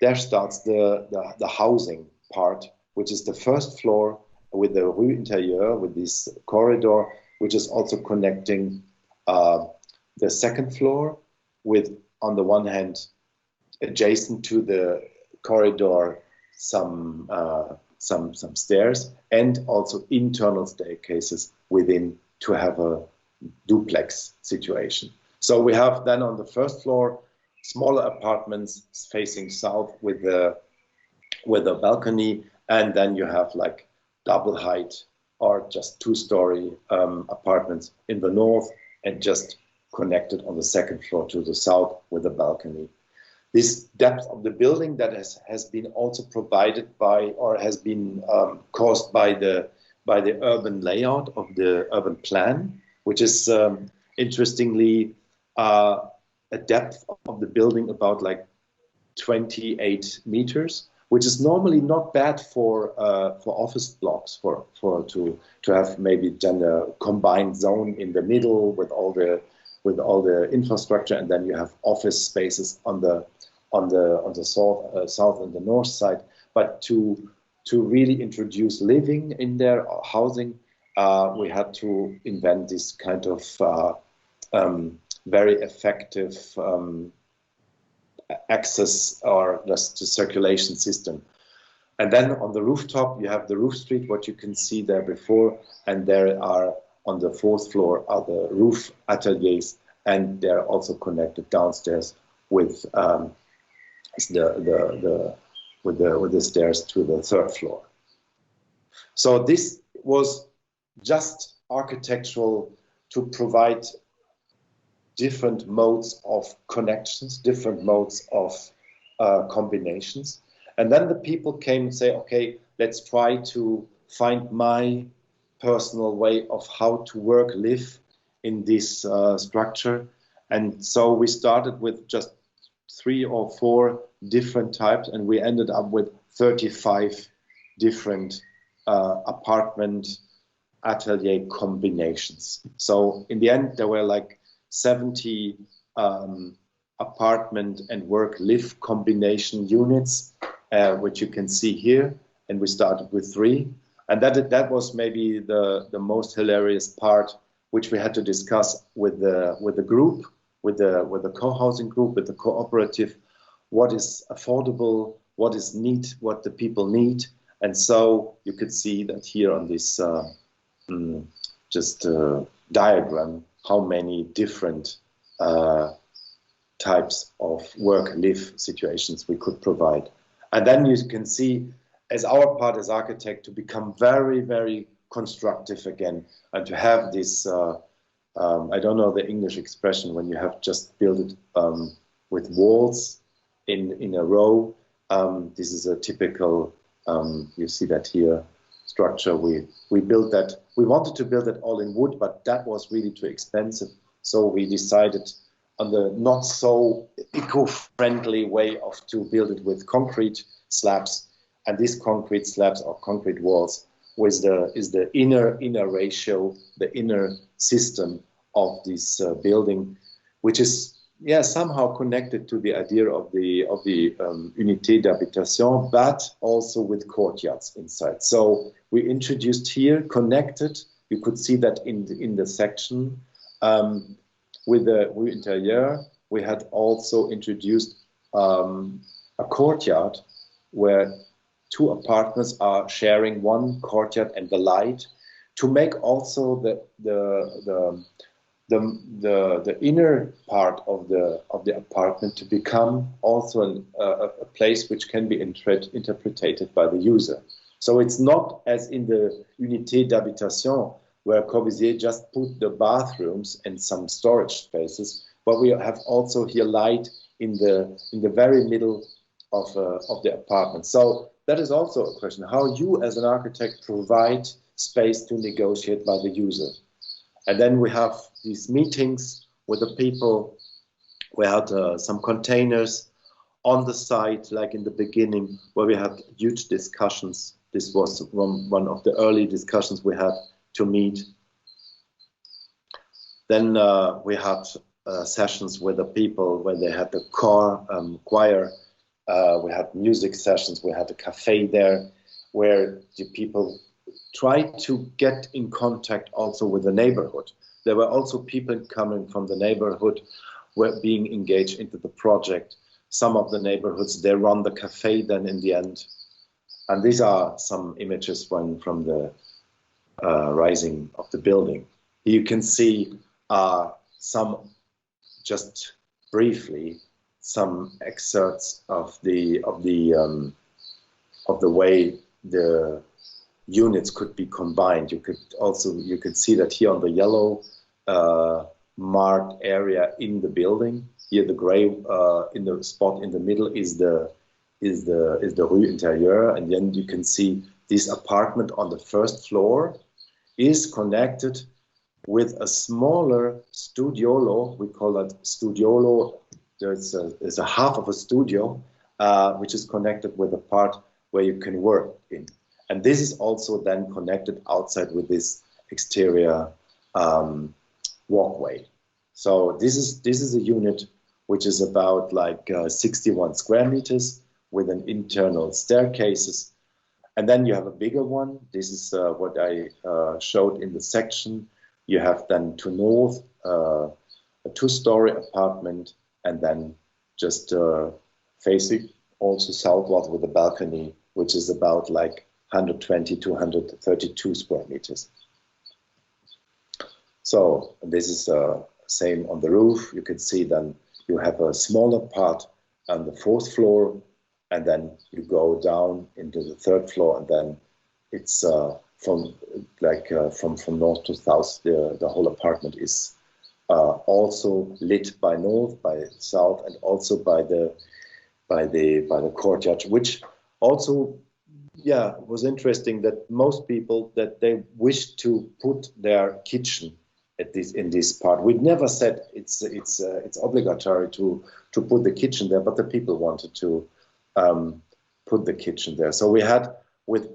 there starts the housing part, which is the first floor with the rue intérieure, with this corridor, which is also connecting the second floor with, on the one hand, adjacent to the corridor, some stairs, and also internal staircases within to have a duplex situation. So we have then on the first floor smaller apartments facing south with a balcony, and then you have like double height or just 2-story apartments in the north and just connected on the second floor to the south with a balcony. This depth of the building that has been also provided by, or has been caused by the urban layout of the urban plan, which is interestingly a depth of the building about like 28 meters, which is normally not bad for office blocks, to have maybe then a combined zone in the middle with all the infrastructure, and then you have office spaces on the south and the north side. But to really introduce living in there, or housing, we had to invent this kind of very effective access or just the circulation system. And then on the rooftop, you have the roof street, what you can see there before, and there are on the 4th floor are the roof ateliers, and they're also connected downstairs with the stairs to the 3rd floor. So this was just architectural to provide different modes of connections, different modes of combinations. And then the people came and say, okay, let's try to find my personal way of how to work, live in this structure. And so we started with just 3 or 4 different types, and we ended up with 35 different apartment atelier combinations. So in the end, there were like 70 apartment and work-live combination units, which you can see here. And we started with 3. And that was maybe the most hilarious part, which we had to discuss with the group, with the co-housing group, with the cooperative, what is affordable, what is what the people need. And so you could see that here on this diagram, how many different types of work-live situations we could provide. And then you can see, as our part as architect, to become very, very constructive again, and to have this, I don't know the English expression, when you have just built it with walls in a row. This is a typical, you see that here, structure. We built that. We wanted to build it all in wood, but that was really too expensive. So we decided on the not so eco-friendly way to build it with concrete slabs. And these concrete slabs or concrete walls is the inner ratio, the inner system of this building, which is somehow connected to the idea of the unité d'habitation, but also with courtyards inside. So we introduced here connected. You could see that in the section with the rue intérieure. We had also introduced a courtyard where 2 apartments are sharing one courtyard and the light, to make also the inner part of the apartment to become also a place which can be interpreted by the user. So it's not as in the unité d'habitation, where Corbusier just put the bathrooms and some storage spaces, but we have also here light in the very middle of the apartment. So that is also a question, how you as an architect provide space to negotiate by the user. And then we have these meetings with the people. We had some containers on the site, like in the beginning, where we had huge discussions. This was one of the early discussions we had to meet. Then we had sessions with the people where they had the choir. We had music sessions. We had a cafe there where the people tried to get in contact also with the neighborhood. There were also people coming from the neighborhood were being engaged into the project. Some of the neighborhoods, they run the cafe then in the end. And these are some images from the rising of the building. You can see some, just briefly, some excerpts of the way the units could be combined. You could see that here on the yellow marked area in the building. Here the gray in the spot in the middle is the Rue Intérieure, and then you can see this apartment on the first floor is connected with a smaller studiolo. We call that studiolo. There's a half of a studio which is connected with a part where you can work in, and this is also then connected outside with this exterior walkway. So this is a unit which is about like 61 square meters with an internal staircases. And then you have a bigger one. This is what I showed in the section. You have then to north a two-story apartment, and then just facing also southward with a balcony, which is about like 120 to 132 square meters. So this is same on the roof. You can see then you have a smaller part on the fourth floor, and then you go down into the third floor, and then it's from north to south. The whole apartment is also lit by north, by south, and also by the courtyard, which also was interesting. That most people that they wish to put their kitchen in this part. We'd never said it's obligatory to put the kitchen there, but the people wanted to put the kitchen there. So we had with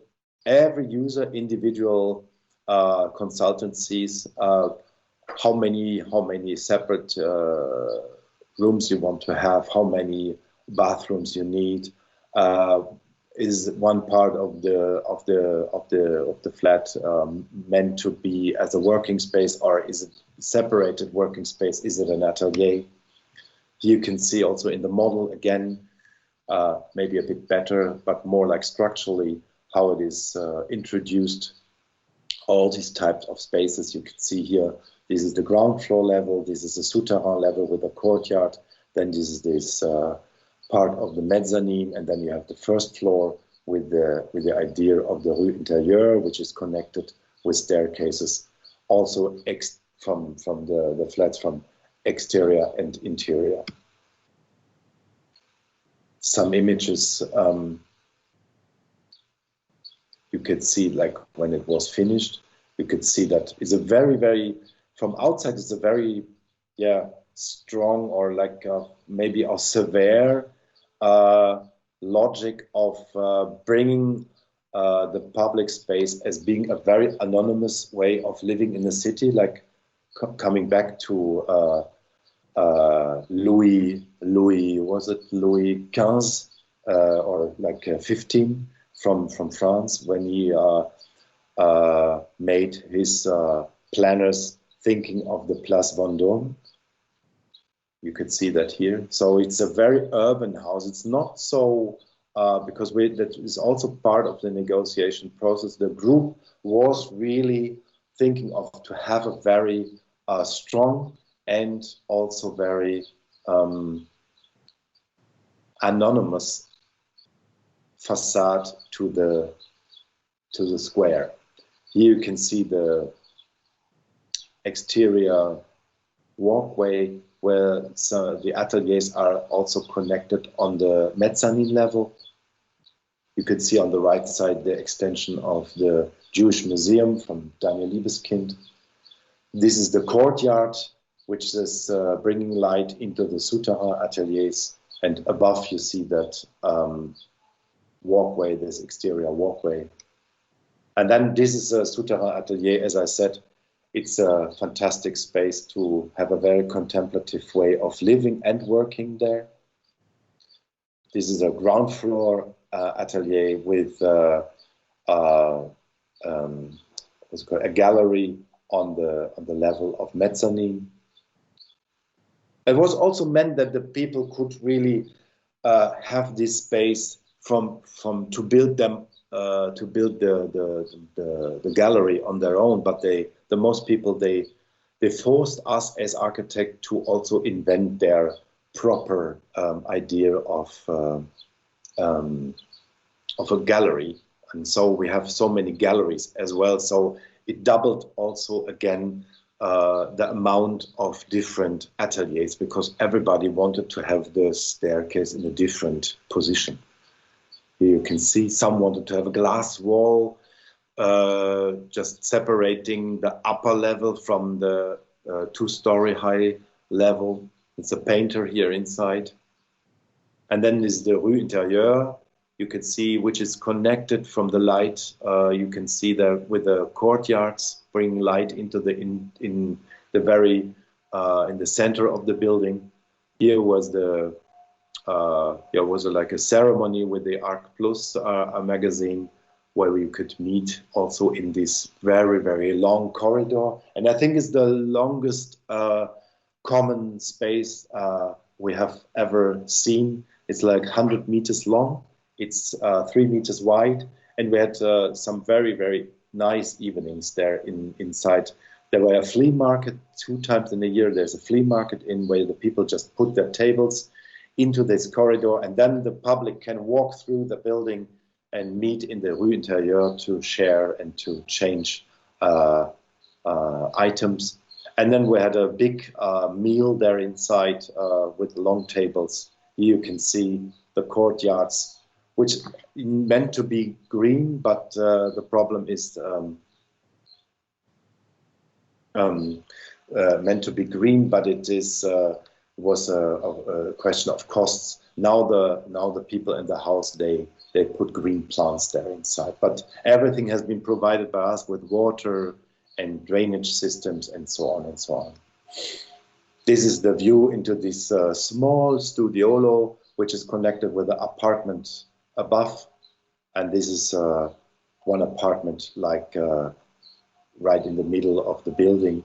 every user individual consultancies how many separate rooms you want to have, how many bathrooms you need. Is one part of the flat meant to be as a working space, or is it separated working space? Is it an atelier? You can see also in the model again, maybe a bit better, but more like structurally how it is introduced. All these types of spaces you can see here. This is the ground floor level. This is the souterrain level with a courtyard. Then this is this part of the mezzanine, and then you have the first floor with the idea of the Rue Intérieure, which is connected with staircases, also from the flats from exterior and interior. Some images you could see, like when it was finished, you could see that it's a very from outside it's a very strong, or like maybe a severe logic of bringing the public space as being a very anonymous way of living in the city, like coming back to Louis XV or like 15 from France, when he made his planners thinking of the Place Vendôme. You could see that here. So it's a very urban house. It's not so, because that is also part of the negotiation process. The group was really thinking of to have a very strong and also very anonymous facade to the square. Here you can see the exterior walkway where the ateliers are also connected on the mezzanine level. You can see on the right side the extension of the Jewish Museum from Daniel Liebeskind. This is the courtyard, which is bringing light into the souterrain ateliers. And above you see that walkway, this exterior walkway. And then this is a souterrain atelier, as I said. It's a fantastic space to have a very contemplative way of living and working there. This is a ground floor atelier with what's called a gallery on the level of mezzanine. It was also meant that the people could really have this space to build them to build the gallery on their own, but the most people they forced us as architects to also invent their proper idea of a gallery, and so we have so many galleries as well. So it doubled also again the amount of different ateliers, because everybody wanted to have the staircase in a different position. Here you can see some wanted to have a glass wall, just separating the upper level from the 2-story high level. It's a painter here inside. And then is the Rue Intérieure. You can see which is connected from the light. You can see there with the courtyards bringing light into the in the center of the building. Here was the like a ceremony with the Arc Plus magazine, where we could meet also in this very, very long corridor. And I think it's the longest common space we have ever seen. It's like 100 meters long. It's 3 meters wide. And we had some very, very nice evenings there inside. There were a flea market 2 times in a year. There's a flea market where the people just put their tables into this corridor, and then the public can walk through the building and meet in the Rue Intérieure to share and to change items. And then we had a big meal there inside with long tables. Here you can see the courtyards, which meant to be green, but the problem is meant to be green, but it is was a question of costs. Now the people in the house, they put green plants there inside, but everything has been provided by us with water and drainage systems and so on and so on. This is the view into this small studiolo, which is connected with the apartment above, and this is one apartment like right in the middle of the building.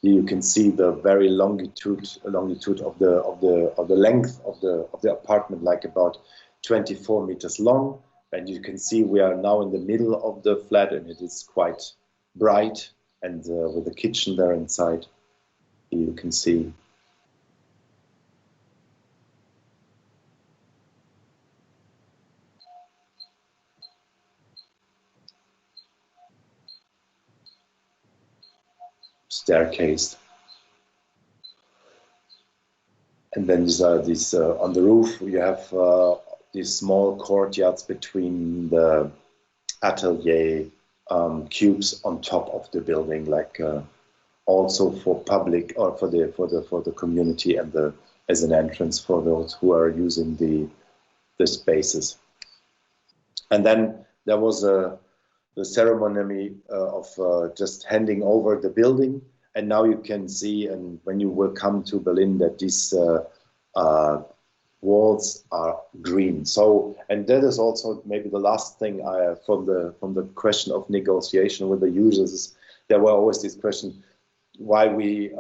Here you can see the very longitude of the length of the apartment, like about 24 meters long. And you can see we are now in the middle of the flat, and it is quite bright, and with a kitchen there inside. Here you can see. Staircase. And then these are these on the roof. You have these small courtyards between the atelier cubes on top of the building, like also for public or for the community, and as an entrance for those who are using the spaces. And then there was the ceremony of just handing over the building. And now you can see, and when you will come to Berlin, that these walls are green. So, and that is also maybe the last thing from the question of negotiation with the users. There were always this question, why we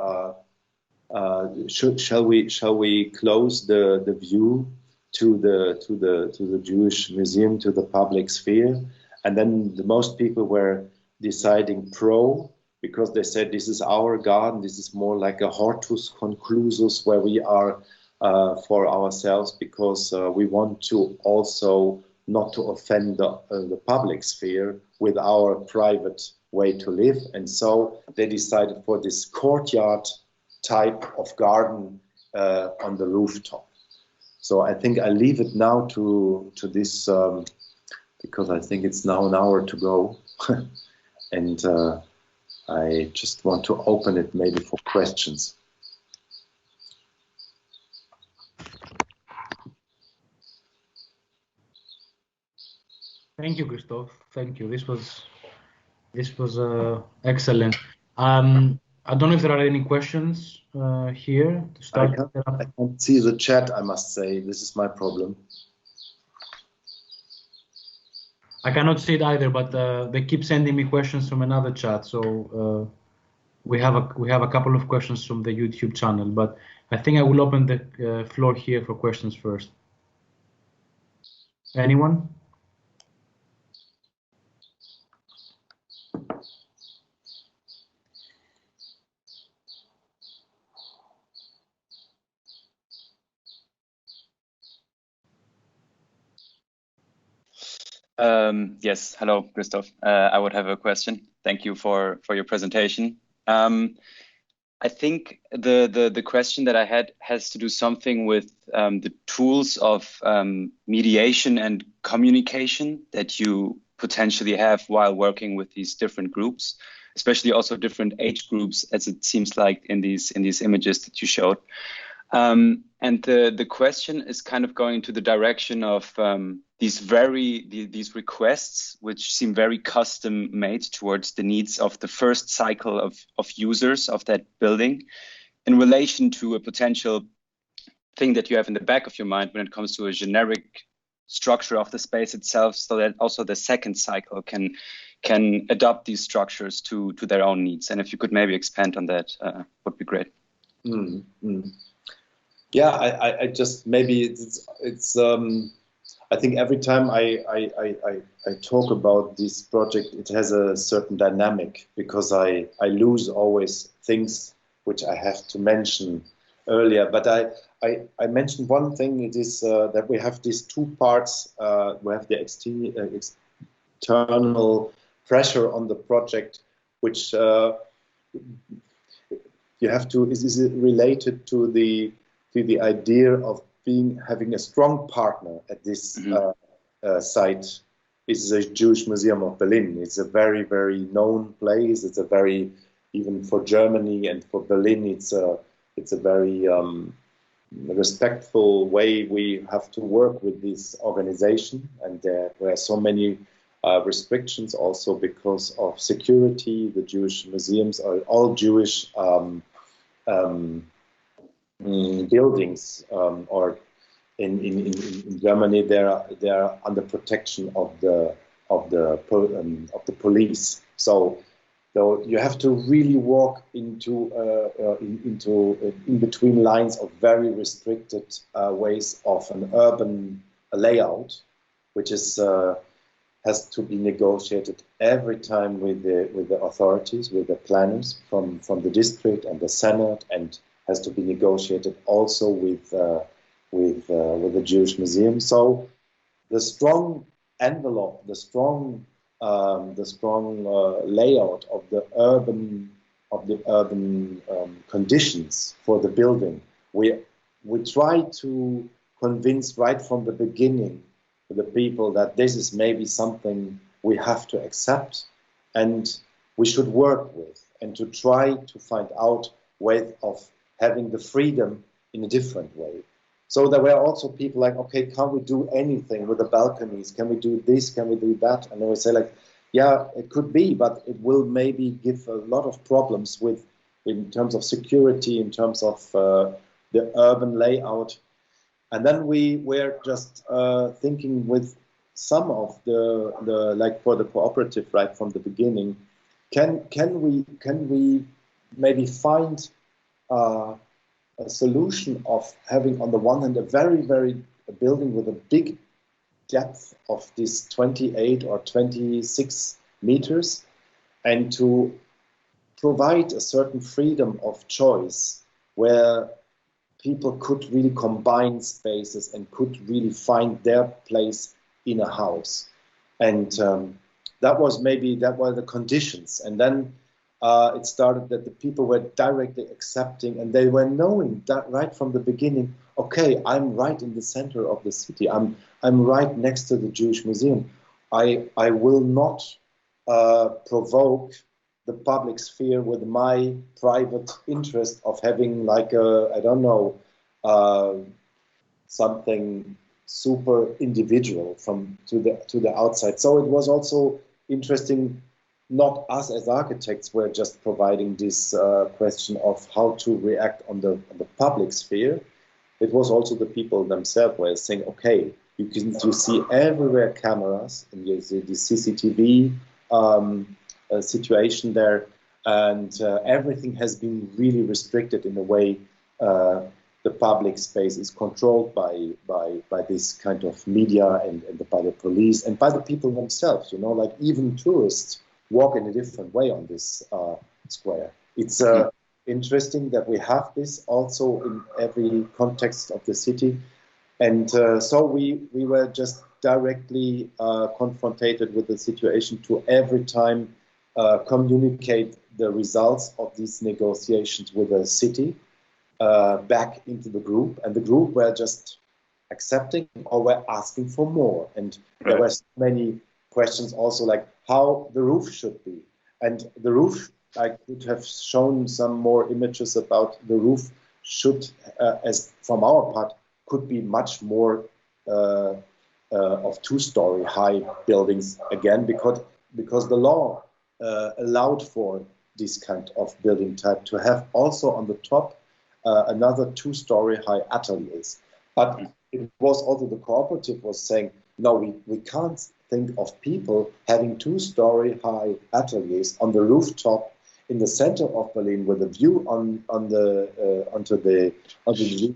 shall we close the view to the Jewish Museum, to the public sphere? And then the most people were deciding pro, because they said this is our garden, this is more like a hortus conclusus, where we are for ourselves, because we want to also not to offend the public sphere with our private way to live. And so they decided for this courtyard type of garden on the rooftop. So I think I leave it now to this, because I think it's now an hour to go. And I just want to open it maybe for questions. Thank you, Christoph. Thank you. This was excellent. I don't know if there are any questions here to start. I can't see the chat, I must say. This is my problem. I cannot see it either, but they keep sending me questions from another chat. So we have a couple of questions from the YouTube channel, but I think I will open the floor here for questions first. Anyone? Yes, hello, Christoph. I would have a question. Thank you for your presentation. I think the question that I had has to do something with the tools of mediation and communication that you potentially have while working with these different groups, especially also different age groups, as it seems like in these images that you showed. And the question is kind of going to the direction of these requests, which seem very custom made towards the needs of the first cycle of users of that building, in relation to a potential thing that you have in the back of your mind when it comes to a generic structure of the space itself, so that also the second cycle can adopt these structures to their own needs. And if you could maybe expand on that, would be great. Yeah, I just maybe it's I think every time I talk about this project, it has a certain dynamic, because I lose always things which I have to mention earlier. But I mentioned one thing. It is that we have these two parts. We have the external pressure on the project, which you have to is related to the idea of having a strong partner at this site. Is the Jewish Museum of Berlin. It's a very, very known place. It's a very, even for Germany and for Berlin, it's a very respectful way we have to work with this organization. And there were so many restrictions also because of security. The Jewish museums are all Jewish buildings, or in Germany they are under protection of the police. So you have to really walk into in between lines of very restricted ways of an urban layout, which is has to be negotiated every time with the authorities, with the planners from the district and the Senate, and has to be negotiated also with the Jewish Museum. So the strong envelope, the strong layout of the urban conditions for the building, we try to convince right from the beginning the people that this is maybe something we have to accept and we should work with, and to try to find out ways of having the freedom in a different way. So there were also people like, okay, can't we do anything with the balconies? Can we do this? Can we do that? And they would say like, yeah, it could be, but it will maybe give a lot of problems in terms of security, in terms of the urban layout. And then we were just thinking with some of the like for the cooperative right from the beginning, can we maybe find a solution of having on the one hand a building with a big depth of this 28 or 26 meters, and to provide a certain freedom of choice where people could really combine spaces and could really find their place in a house. And that were the conditions. And then it started that the people were directly accepting, and they were knowing that right from the beginning, okay, I'm right in the center of the city. I'm right next to the Jewish Museum. I will not provoke the public sphere with my private interest of having like a, I don't know, something super individual to the outside. So it was also interesting. Not us as architects were just providing this question of how to react on the public sphere. It was also the people themselves were saying, okay, you see everywhere cameras, and you see the CCTV situation there, and everything has been really restricted in a way. The public space is controlled by this kind of media and by the police and by the people themselves. You know, like even tourists walk in a different way on this square. It's interesting that we have this also in every context of the city. And so we were just directly confronted with the situation to every time communicate the results of these negotiations with the city back into the group. And the group were just accepting or were asking for more. And there were so many questions also like how the roof should be. And the roof, I could have shown some more images about the roof should, as from our part, could be much more of two-story high buildings again, because the law allowed for this kind of building type to have also on the top another two-story high ateliers. But it was also the cooperative was saying, no, we can't think of people having two-story high ateliers on the rooftop in the center of Berlin with a view onto the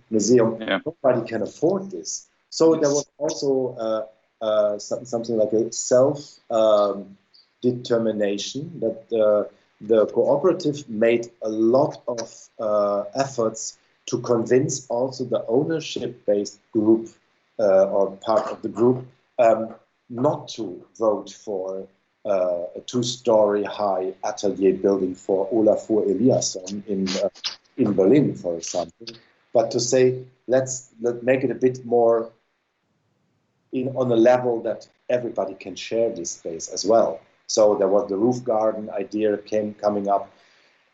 museum. Yeah. Nobody can afford this. So there was also something like a self-determination that the cooperative made a lot of efforts to convince also the ownership-based group or part of the group not to vote for a two-story high atelier building for Olafur Eliasson in Berlin, for example, but to say let's make it a bit more on a level that everybody can share this space as well. So there was the roof garden idea coming up,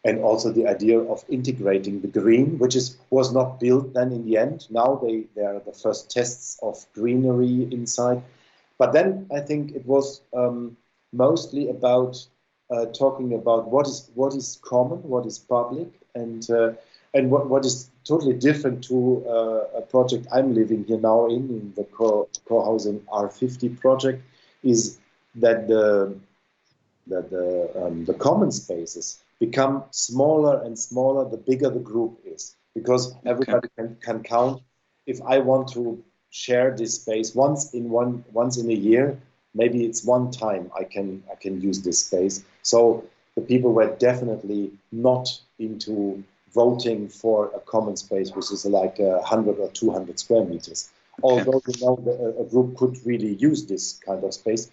and also the idea of integrating the green, which was not built then in the end. Now they are the first tests of greenery inside. But then I think it was mostly about talking about what is common, what is public, and what is totally different to a project I'm living here now in the co-housing R50 project, is that the common spaces become smaller and smaller the bigger the group is, because everybody can count. If I want to share this space once in a year, maybe it's one time I can use this space. So the people were definitely not into voting for a common space which is like 100 or 200 square meters. Although a group could really use this kind of space,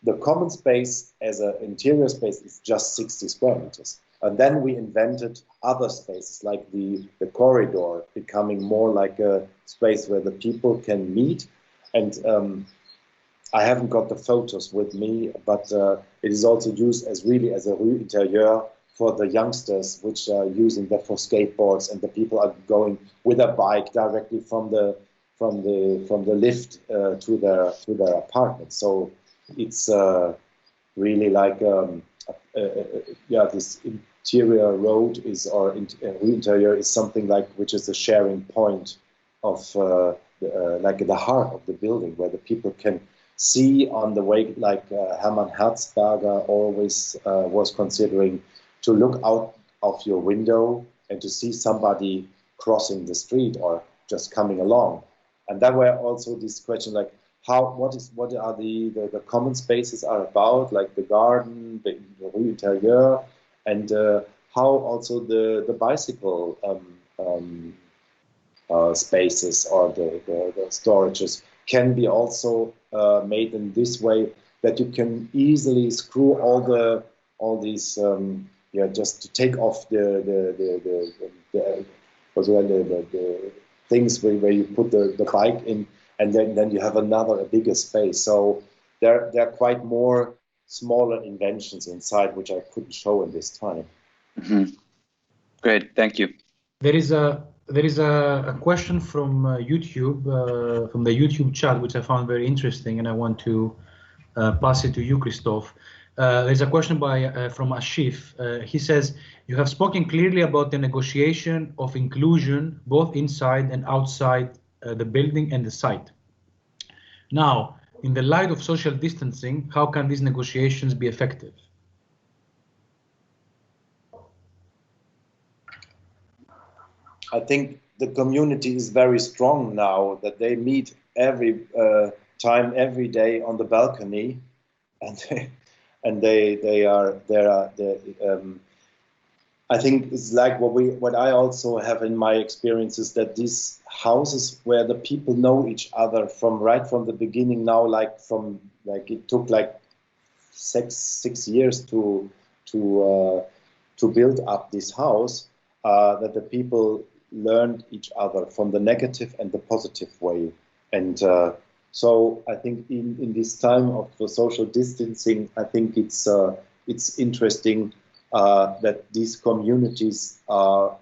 the common space as an interior space is just 60 square meters. And then we invented other spaces like the corridor, becoming more like a space where the people can meet. And I haven't got the photos with me, but it is also used as a rue intérieure for the youngsters, which are using that for skateboards, and the people are going with a bike directly from the lift to their apartment. So it's really like this interior road rue intérieure is something like which is a sharing point of like the heart of the building, where the people can see on the way, like Hermann Herzberger always was considering, to look out of your window and to see somebody crossing the street or just coming along. And that were also this question like what are the common spaces are about, like the garden, the rue intérieure, and how also the bicycle spaces or the storages can be also made in this way, that you can easily screw all these just to take off the things where you put the bike in, and then you have a bigger space. So there are quite more smaller inventions inside, which I couldn't show in this time. Mm-hmm. Great, thank you. There is a question from YouTube, from the YouTube chat, which I found very interesting, and I want to pass it to you, Christoph. There's a question from Ashif. He says, you have spoken clearly about the negotiation of inclusion, both inside and outside the building and the site. Now, in the light of social distancing, how can these negotiations be effective? I think the community is very strong now, that they meet every time, every day on the balcony, and I think it's like what I also have in my experience is that these houses where the people know each other right from the beginning now, it took like six years to build up this house, that the people learned each other from the negative and the positive way. And so I think in this time of the social distancing, I think it's interesting that these communities are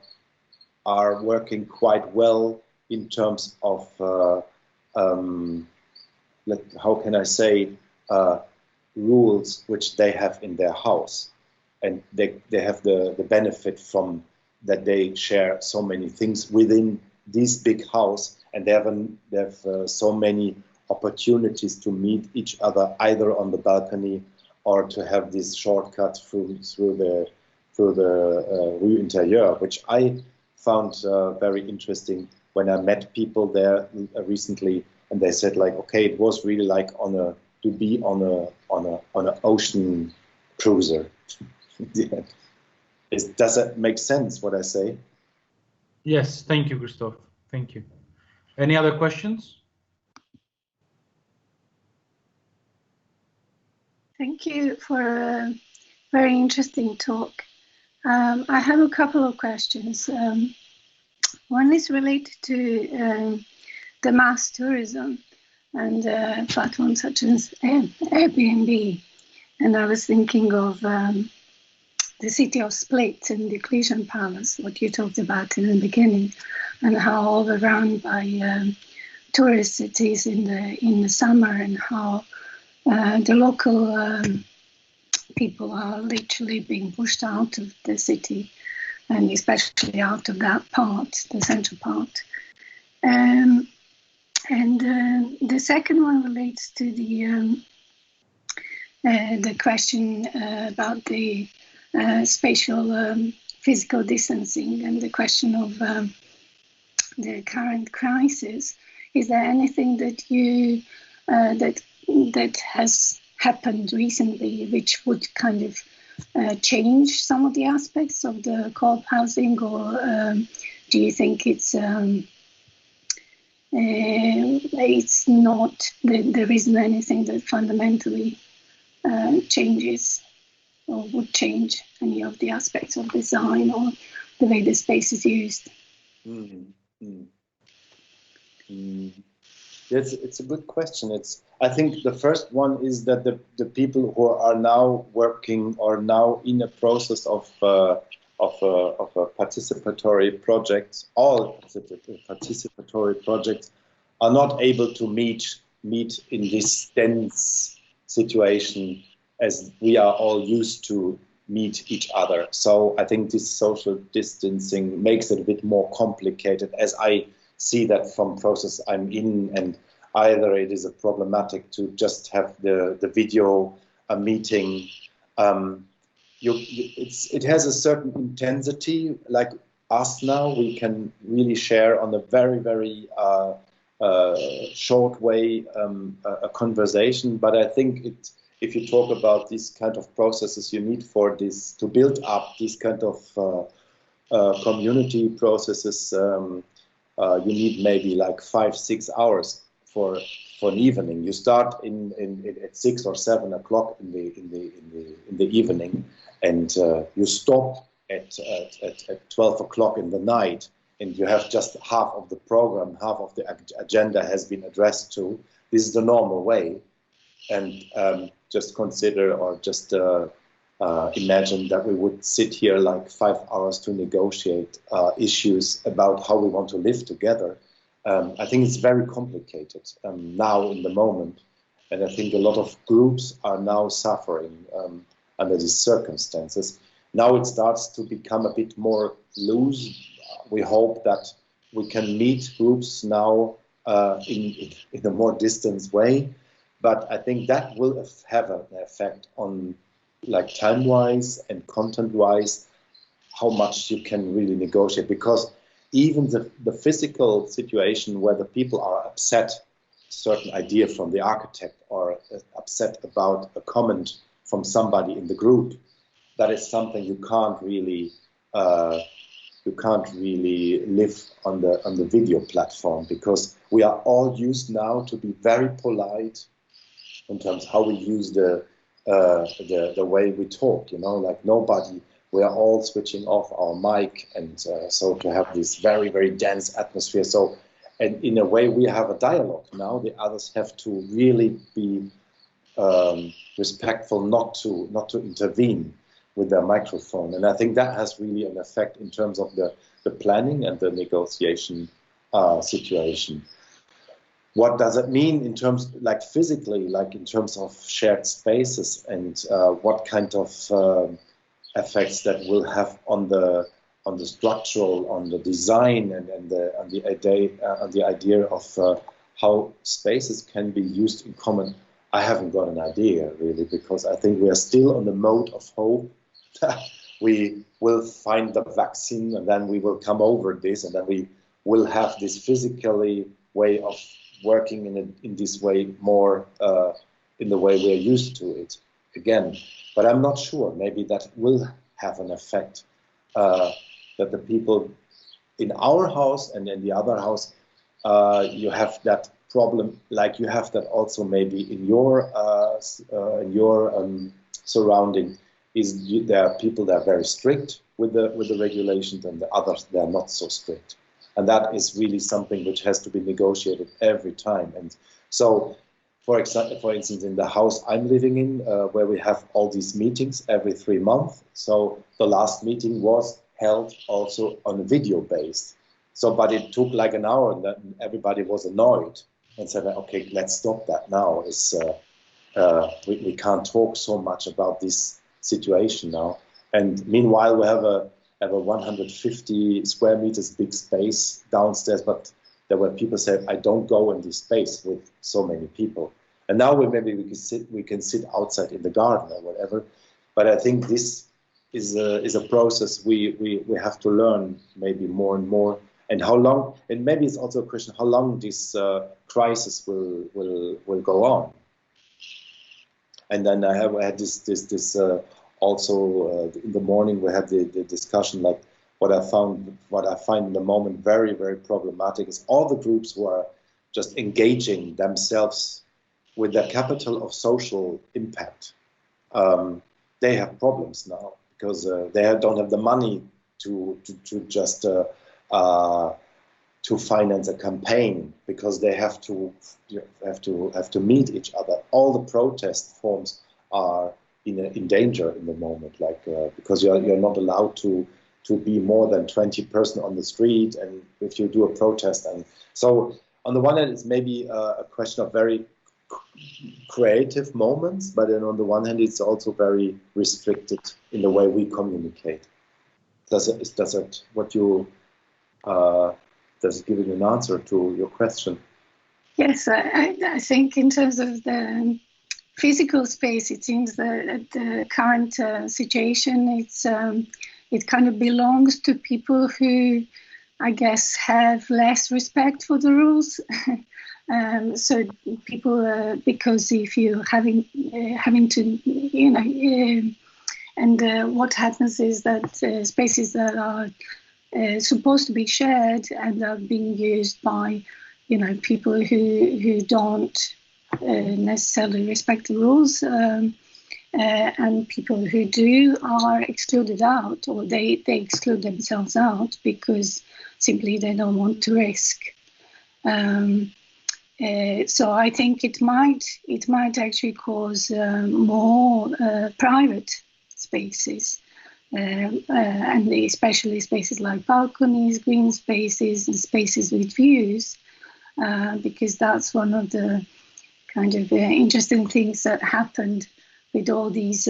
working quite well in terms of how can I say, rules which they have in their house, and they have the benefit from that they share so many things within this big house, and they have so many opportunities to meet each other either on the balcony or to have this shortcut through the Rue Intérieure, which I found very interesting when I met people there recently, and they said like, okay, it was really like to be on an ocean cruiser. Yeah. Does that make sense, what I say? Yes, thank you, Christoph. Thank you. Any other questions? Thank you for a very interesting talk. I have a couple of questions. One is related to the mass tourism and platforms such as Airbnb. And I was thinking of the city of Split and the Eclesian Palace, what you talked about in the beginning, and how overrun by tourist cities in the summer, and how the local people are literally being pushed out of the city, and especially out of that part, the central part. And the second one relates to the question about the spatial physical distancing and the question of the current crisis. Is there anything that you that has happened recently which would kind of change some of the aspects of the co-op housing, or do you think it's not, there isn't anything that fundamentally changes or would change any of the aspects of design or the way the space is used? Yes, it's a good question. I think the first one is that the people who are now working or now in a process of a participatory projects, all participatory projects are not able to meet in this dense situation as we are all used to meet each other. So I think this social distancing makes it a bit more complicated, as I see that from process I'm in, and either it is a problematic to just have the video meeting. It has a certain intensity, like us now, we can really share on a very, very short way a conversation, but I think if you talk about these kind of processes you need for this, to build up these kind of community processes, you need maybe like 5-6 hours for an evening. You start at 6 or 7 o'clock in the evening, and you stop at 12 o'clock in the night, and you have just half of the program, half of the agenda has been addressed to. This is the normal way, and just consider or just imagine that we would sit here like 5 hours to negotiate issues about how we want to live together. I think it's very complicated now in the moment, and I think a lot of groups are now suffering under these circumstances. Now it starts to become a bit more loose. We hope that we can meet groups now in a more distant way, but I think that will have an effect on, like, time-wise and content-wise, how much you can really negotiate, because even the physical situation where the people are upset, certain idea from the architect, or upset about a comment from somebody in the group, that is something you can't really live on the video platform, because we are all used now to be very polite in terms of how we use the way we talk, you know, like nobody, we are all switching off our mic, and so to have this very, very dense atmosphere. So, and in a way we have a dialogue now, the others have to really be respectful, not to intervene with their microphone. And I think that has really an effect in terms of the planning and the negotiation situation. What does it mean in terms, like physically, like in terms of shared spaces, and what kind of effects that will have on the structural, on the design, and the idea of how spaces can be used in common? I haven't got an idea really, because I think we are still on the mode of hope. We will find the vaccine, and then we will come over this, and then we will have this physically way of working in this way more in the way we are used to it again. But I'm not sure. Maybe that will have an effect, that the people in our house and in the other house, you have that problem, like you have that also maybe in your surrounding. There are people that are very strict with the regulations, and the others, they are not so strict. And that is really something which has to be negotiated every time. And so, for instance, in the house I'm living in, where we have all these meetings every 3 months. So the last meeting was held also on a video based. So, but it took like an hour, and then everybody was annoyed and said, okay, let's stop that now. We can't talk so much about this situation now. And meanwhile, we have a 150 square meters big space downstairs, but there were people said, I don't go in this space with so many people. And now we can sit outside in the garden or whatever. But I think this is a process we have to learn maybe more and more. And how long? And maybe it's also a question how long this crisis will go on. And then I had this also in the morning we had the discussion, like what I find in the moment very, very problematic is all the groups who are just engaging themselves with the capital of social impact. They have problems now because they don't have the money to just to finance a campaign, because they have to meet each other. All the protest forms are in danger in the moment, like because you're not allowed to be more than 20 person on the street, and if you do a protest. And so on the one hand, it's maybe a question of very creative moments, but then on the one hand, it's also very restricted in the way we communicate. Does it give you an answer to your question? Yes, I think in terms of the physical space, it seems that the current situation, it kind of belongs to people who, I guess, have less respect for the rules. So people, because if you're having to, and what happens is that spaces that are supposed to be shared and are being used by people who don't necessarily respect the rules, and people who do are excluded out, or they exclude themselves out because simply they don't want to risk. So I think it might actually cause more private spaces, and especially spaces like balconies, green spaces, and spaces with views, because that's one of the kind of interesting things that happened with all these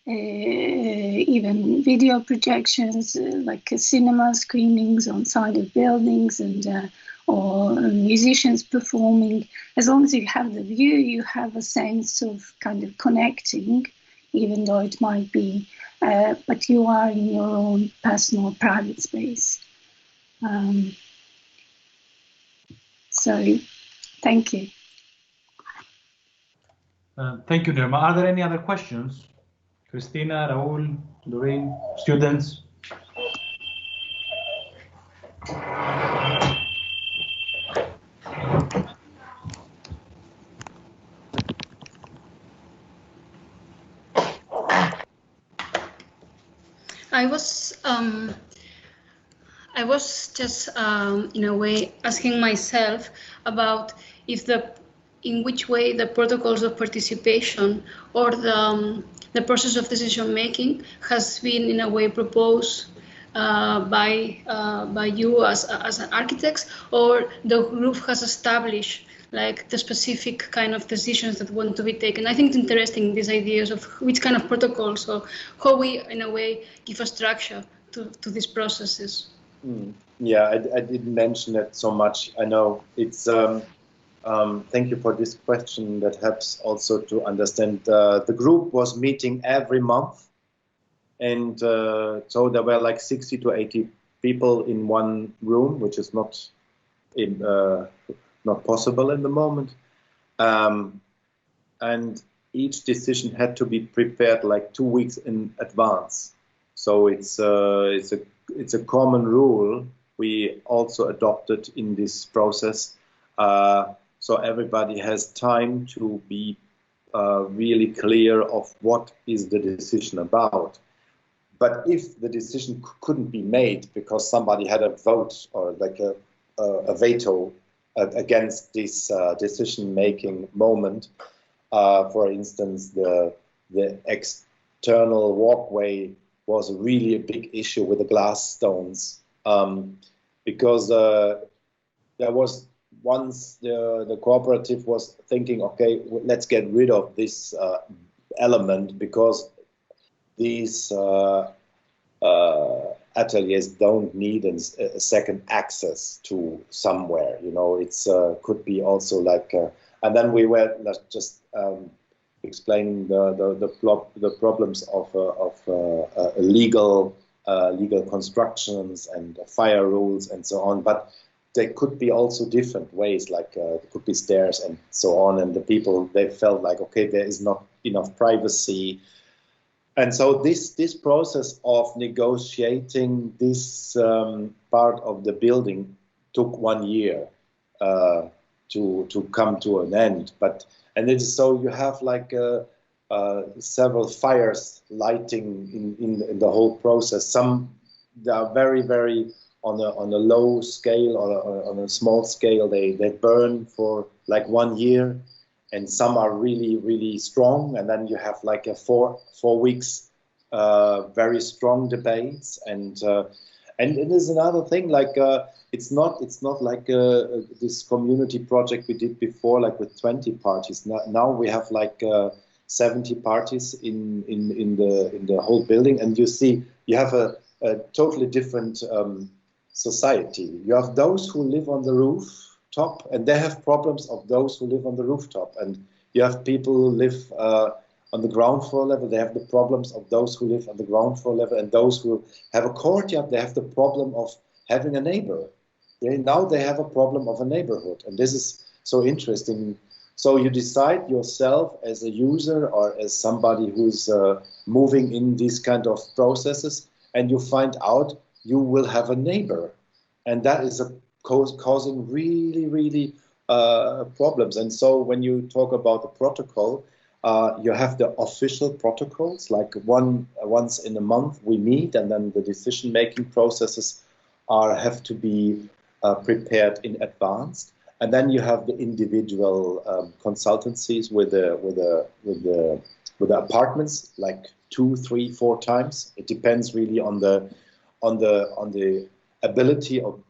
even video projections, like cinema screenings on side of buildings, and or musicians performing. As long as you have the view, you have a sense of kind of connecting, even though it might be, but you are in your own personal private space. So, thank you. Thank you, Nirma. Are there any other questions? Christina, Raul, Doreen, students? I was just in a way asking myself about in which way the protocols of participation or the process of decision making has been in a way proposed by you as architects, or the group has established like the specific kind of decisions that want to be taken. I think it's interesting, these ideas of which kind of protocols or how we in a way give a structure to these processes. Yeah, I didn't mention it so much. I know it's, thank you for this question that helps also to understand. The group was meeting every month, and so there were like 60 to 80 people in one room, which is not possible in the moment. And each decision had to be prepared like 2 weeks in advance. So it's a common rule we also adopted in this process. So everybody has time to be really clear of what is the decision about. But if the decision couldn't be made because somebody had a vote or like a veto against this decision-making moment, for instance, the external walkway was really a big issue with the glass stones, because there was once the cooperative was thinking, okay, let's get rid of this element because these ateliers don't need a second access to somewhere. You know, it's could be also like, and then we were just explaining the problems of legal constructions and fire rules and so on. But there could be also different ways, like there could be stairs and so on. And the people, they felt like, okay, there is not enough privacy. And so this process of negotiating this part of the building took 1 year to come to an end. And it is so you have like several fires lighting in the whole process. Some they are very, very on a low scale or on a small scale. They burn for like 1 year. And some are really, really strong, and then you have like a four weeks very strong debates. And it is another thing, like it's not like this community project we did before, like with 20 parties. Now we have like 70 parties in the whole building, and you see you have a totally different society. You have those who live on the rooftop, and they have problems of those who live on the rooftop, and you have people who live on the ground floor level. They have the problems of those who live on the ground floor level, and those who have a courtyard, they have the problem of having a neighbor. Now they have a problem of a neighborhood, and this is so interesting. So you decide yourself as a user or as somebody who's moving in these kind of processes, and you find out you will have a neighbor, and that is a causing really problems. And so when you talk about the protocol, you have the official protocols, like once in a month we meet, and then the decision-making processes have to be prepared in advance. And then you have the individual consultancies with the apartments, like 2, 3, 4 times. It depends really on the ability of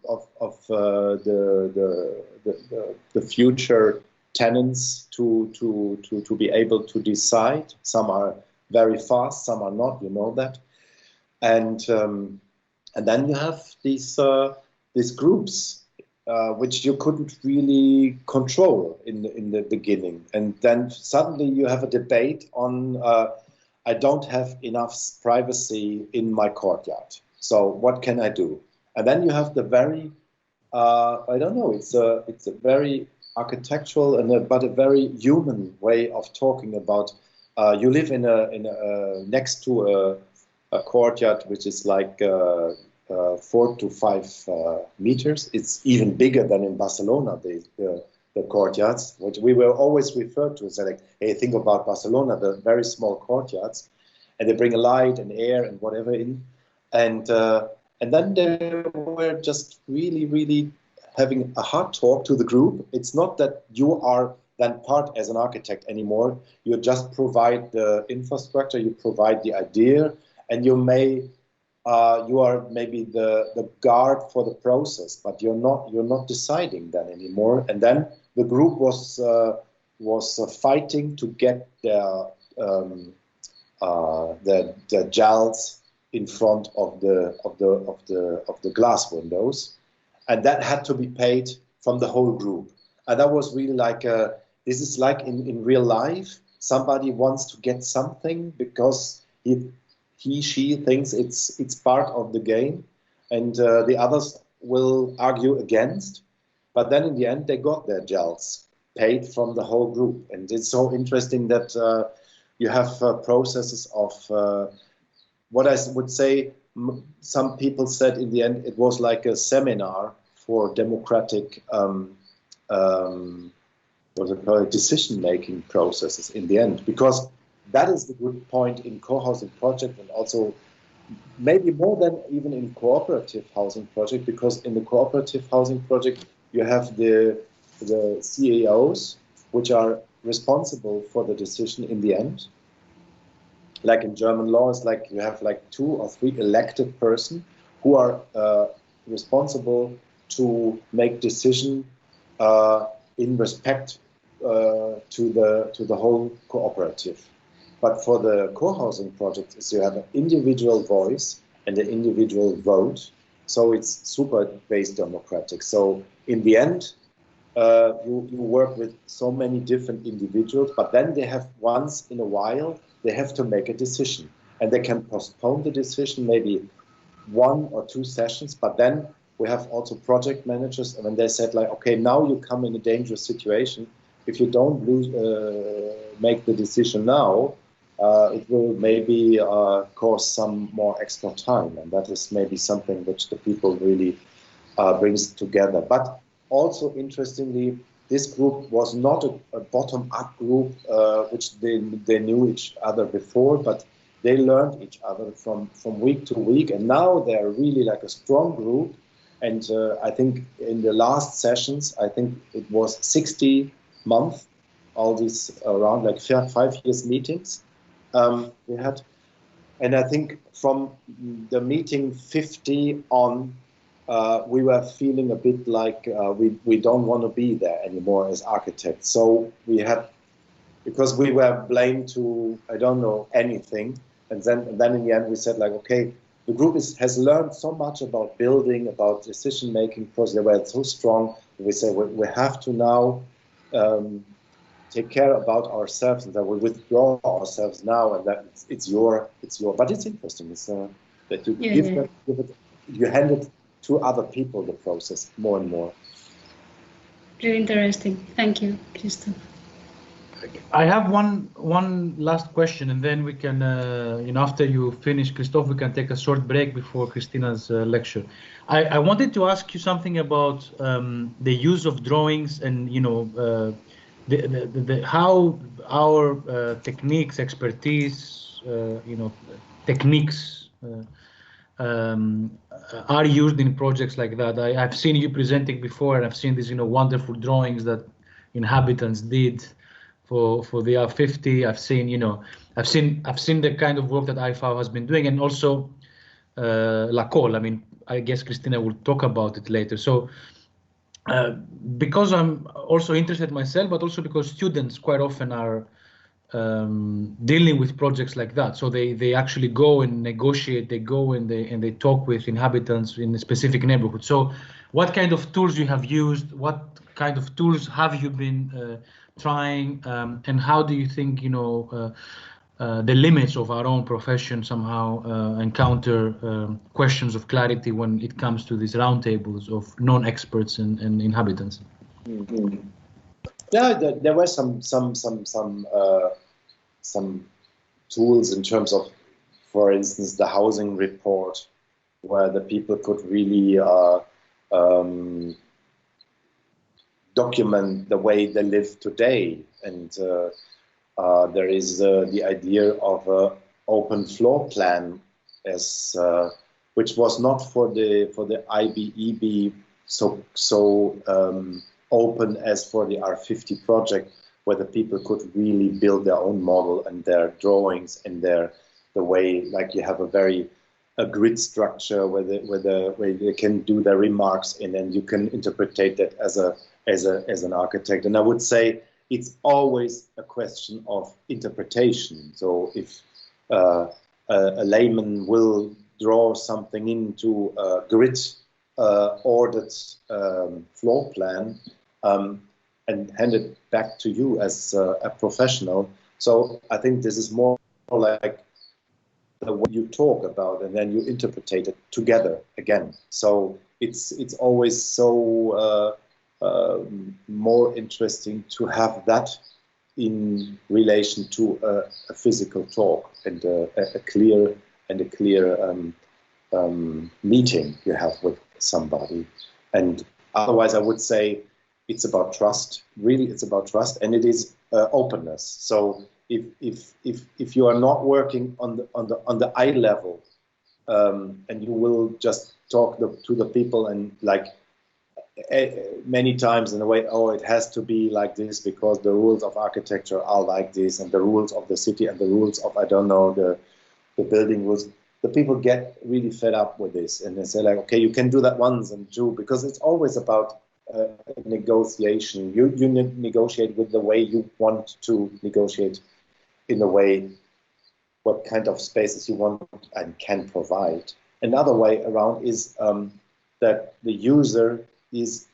the future tenants to be able to decide. Some are very fast, some are not. You know that, and then you have these groups which you couldn't really control in the beginning, and then suddenly you have a debate on I don't have enough privacy in my courtyard, so what can I do? And then you have the very I don't know, it's a very architectural but a very human way of talking about. You live in a next to a courtyard which is like 4 to 5 meters. It's even bigger than in Barcelona, the courtyards, which we were always referred to as like, hey, think about Barcelona, the very small courtyards, and they bring a light and air and whatever in, and then they were just really having a hard talk to the group. It's not that you are then part as an architect anymore. You just provide the infrastructure, you provide the idea, and you are maybe the guard for the process, but you're not deciding then anymore. And then the group was fighting to get their gels in front of the glass windows, and that had to be paid from the whole group. And that was really like this is like in real life. Somebody wants to get something because she thinks it's part of the game, and the others will argue against. But then in the end, they got their gels paid from the whole group. And it's so interesting that you have processes of what I would say. Some people said in the end it was like a seminar for democratic decision-making processes in the end, because that is the good point in co-housing project, and also maybe more than even in cooperative housing project, because in the cooperative housing project you have the CEOs, which are responsible for the decision in the end. Like in German law, it's like you have like 2 or 3 elected person who are responsible to make decision in respect to the whole cooperative. But for the co-housing project, is you have an individual voice and an individual vote, so it's super based democratic. So in the end, you work with so many different individuals, but then they have once in a while they have to make a decision, and they can postpone the decision maybe 1 or 2 sessions. But then we have also project managers, and when they said like, okay, now you come in a dangerous situation. If you don't make the decision now, it will maybe cause some more extra time, and that is maybe something which the people really brings together. But also interestingly, this group was not a bottom-up group, which they knew each other before, but they learned each other from week to week, and now they're really like a strong group. And I think in the last sessions, I think it was 60 months, all these around like 5 years meetings we had. And I think from the meeting 50 on, we were feeling a bit like we don't want to be there anymore as architects. So we had, because we were blamed to, I don't know, anything. And then in the end we said like, okay, the group has learned so much about building, about decision making, because they were so strong. We said we have to now take care about ourselves, and that we withdraw ourselves now, and that it's your. But it's interesting. It's that you you hand it to other people, the process, more and more. Really interesting. Thank you, Christoph. Okay. I have one last question, and then we can, after you finish, Christoph, we can take a short break before Christina's lecture. I wanted to ask you something about the use of drawings, and how our techniques, expertise, techniques are used in projects like that. I've seen you presenting before, and I've seen these wonderful drawings that inhabitants did for the R50. I've seen the kind of work that Ifau has been doing, and also Lacol. I mean, I guess Christina will talk about it later. So because I'm also interested myself, but also because students quite often are dealing with projects like that. So they actually go and negotiate, they go and they talk with inhabitants in a specific neighborhood. So what kind of tools you have used, what kind of tools have you been trying, and how do you think the limits of our own profession somehow encounter questions of clarity when it comes to these roundtables of non-experts and inhabitants? Mm-hmm. Yeah, there were some tools in terms of, for instance, the housing report, where the people could really document the way they live today. And there is the idea of an open floor plan, as which was not for the IBEB so open as for the R50 project, where the people could really build their own model and their drawings and the way, like you have a grid structure where they can do their remarks, and then you can interpret that as an architect. And I would say it's always a question of interpretation. So if a layman will draw something into a grid ordered floor plan and hand it back to you as a professional. So I think this is more like the way you talk about, and then you interpret it together again. So it's always so more interesting to have that in relation to a physical talk and a clear meeting you have with somebody. And otherwise, I would say it's about trust. Really, it's about trust, and it is openness. So if you are not working on the eye level, and you will just talk to the people and like many times in a way, oh, it has to be like this because the rules of architecture are like this, and the rules of the city and the rules of, I don't know, the building rules. The people get really fed up with this, and they say like, okay, you can do that once and two, because it's always about negotiation. You negotiate with the way you want to negotiate, in a way what kind of spaces you want and can provide. Another way around is that the user is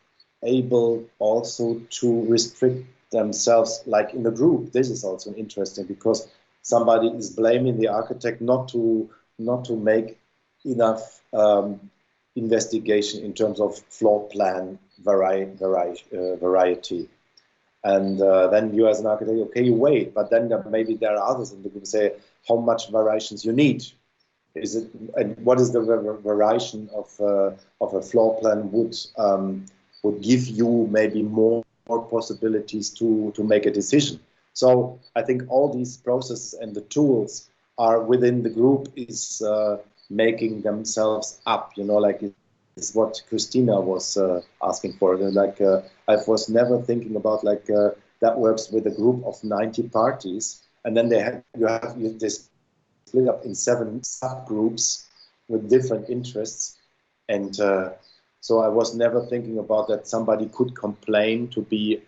able also to restrict themselves, like in the group. This is also interesting, because somebody is blaming the architect not to make enough investigation in terms of floor plan variety. And then you as an architect, okay, you wait, but then maybe there are others in the group say how much variations you need. Is it, and what is the variation of a floor plan would give you maybe more possibilities to make a decision. So I think all these processes and the tools are within the group is making themselves up, like it's what Christina was asking for. Like I was never thinking about like that works with a group of 90 parties, and then you have this split up in 7 subgroups with different interests, and so I was never thinking about that somebody could complain to be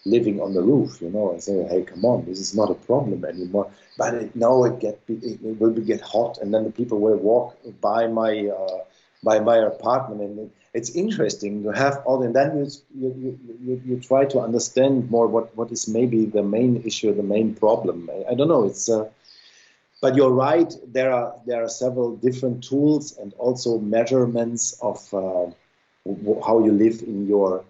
living on the roof, and say, hey, come on, this is not a problem anymore. But it will get hot, and then the people will walk by my apartment, and it's interesting to have all. And then you try to understand more what is maybe the main issue, the main problem. I don't know. It's but you're right. There are several different tools and also measurements of how you live in your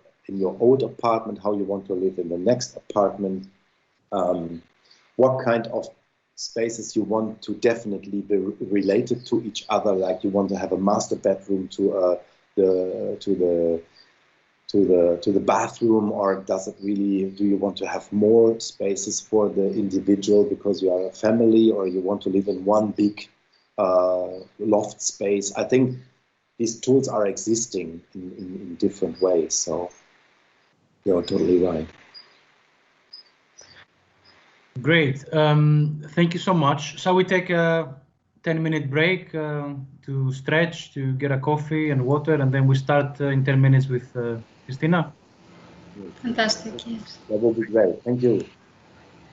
old apartment, how you want to live in the next apartment. what kind of spaces you want to definitely be related to each other, like you want to have a master bedroom to the bathroom, or does it really, do you want to have more spaces for the individual because you are a family, or you want to live in one big loft space? I think these tools are existing in different ways, so you're totally right. Great. Thank you so much. Shall we take a 10-minute break to stretch, to get a coffee and water, and then we start in 10 minutes with Christina? Fantastic, yes. That will be great. Thank you.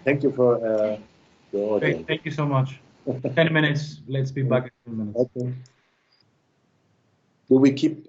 Thank you for the audience. Great. Thank you so much. 10 minutes. Let's be back in 10 minutes. Okay. Do we keep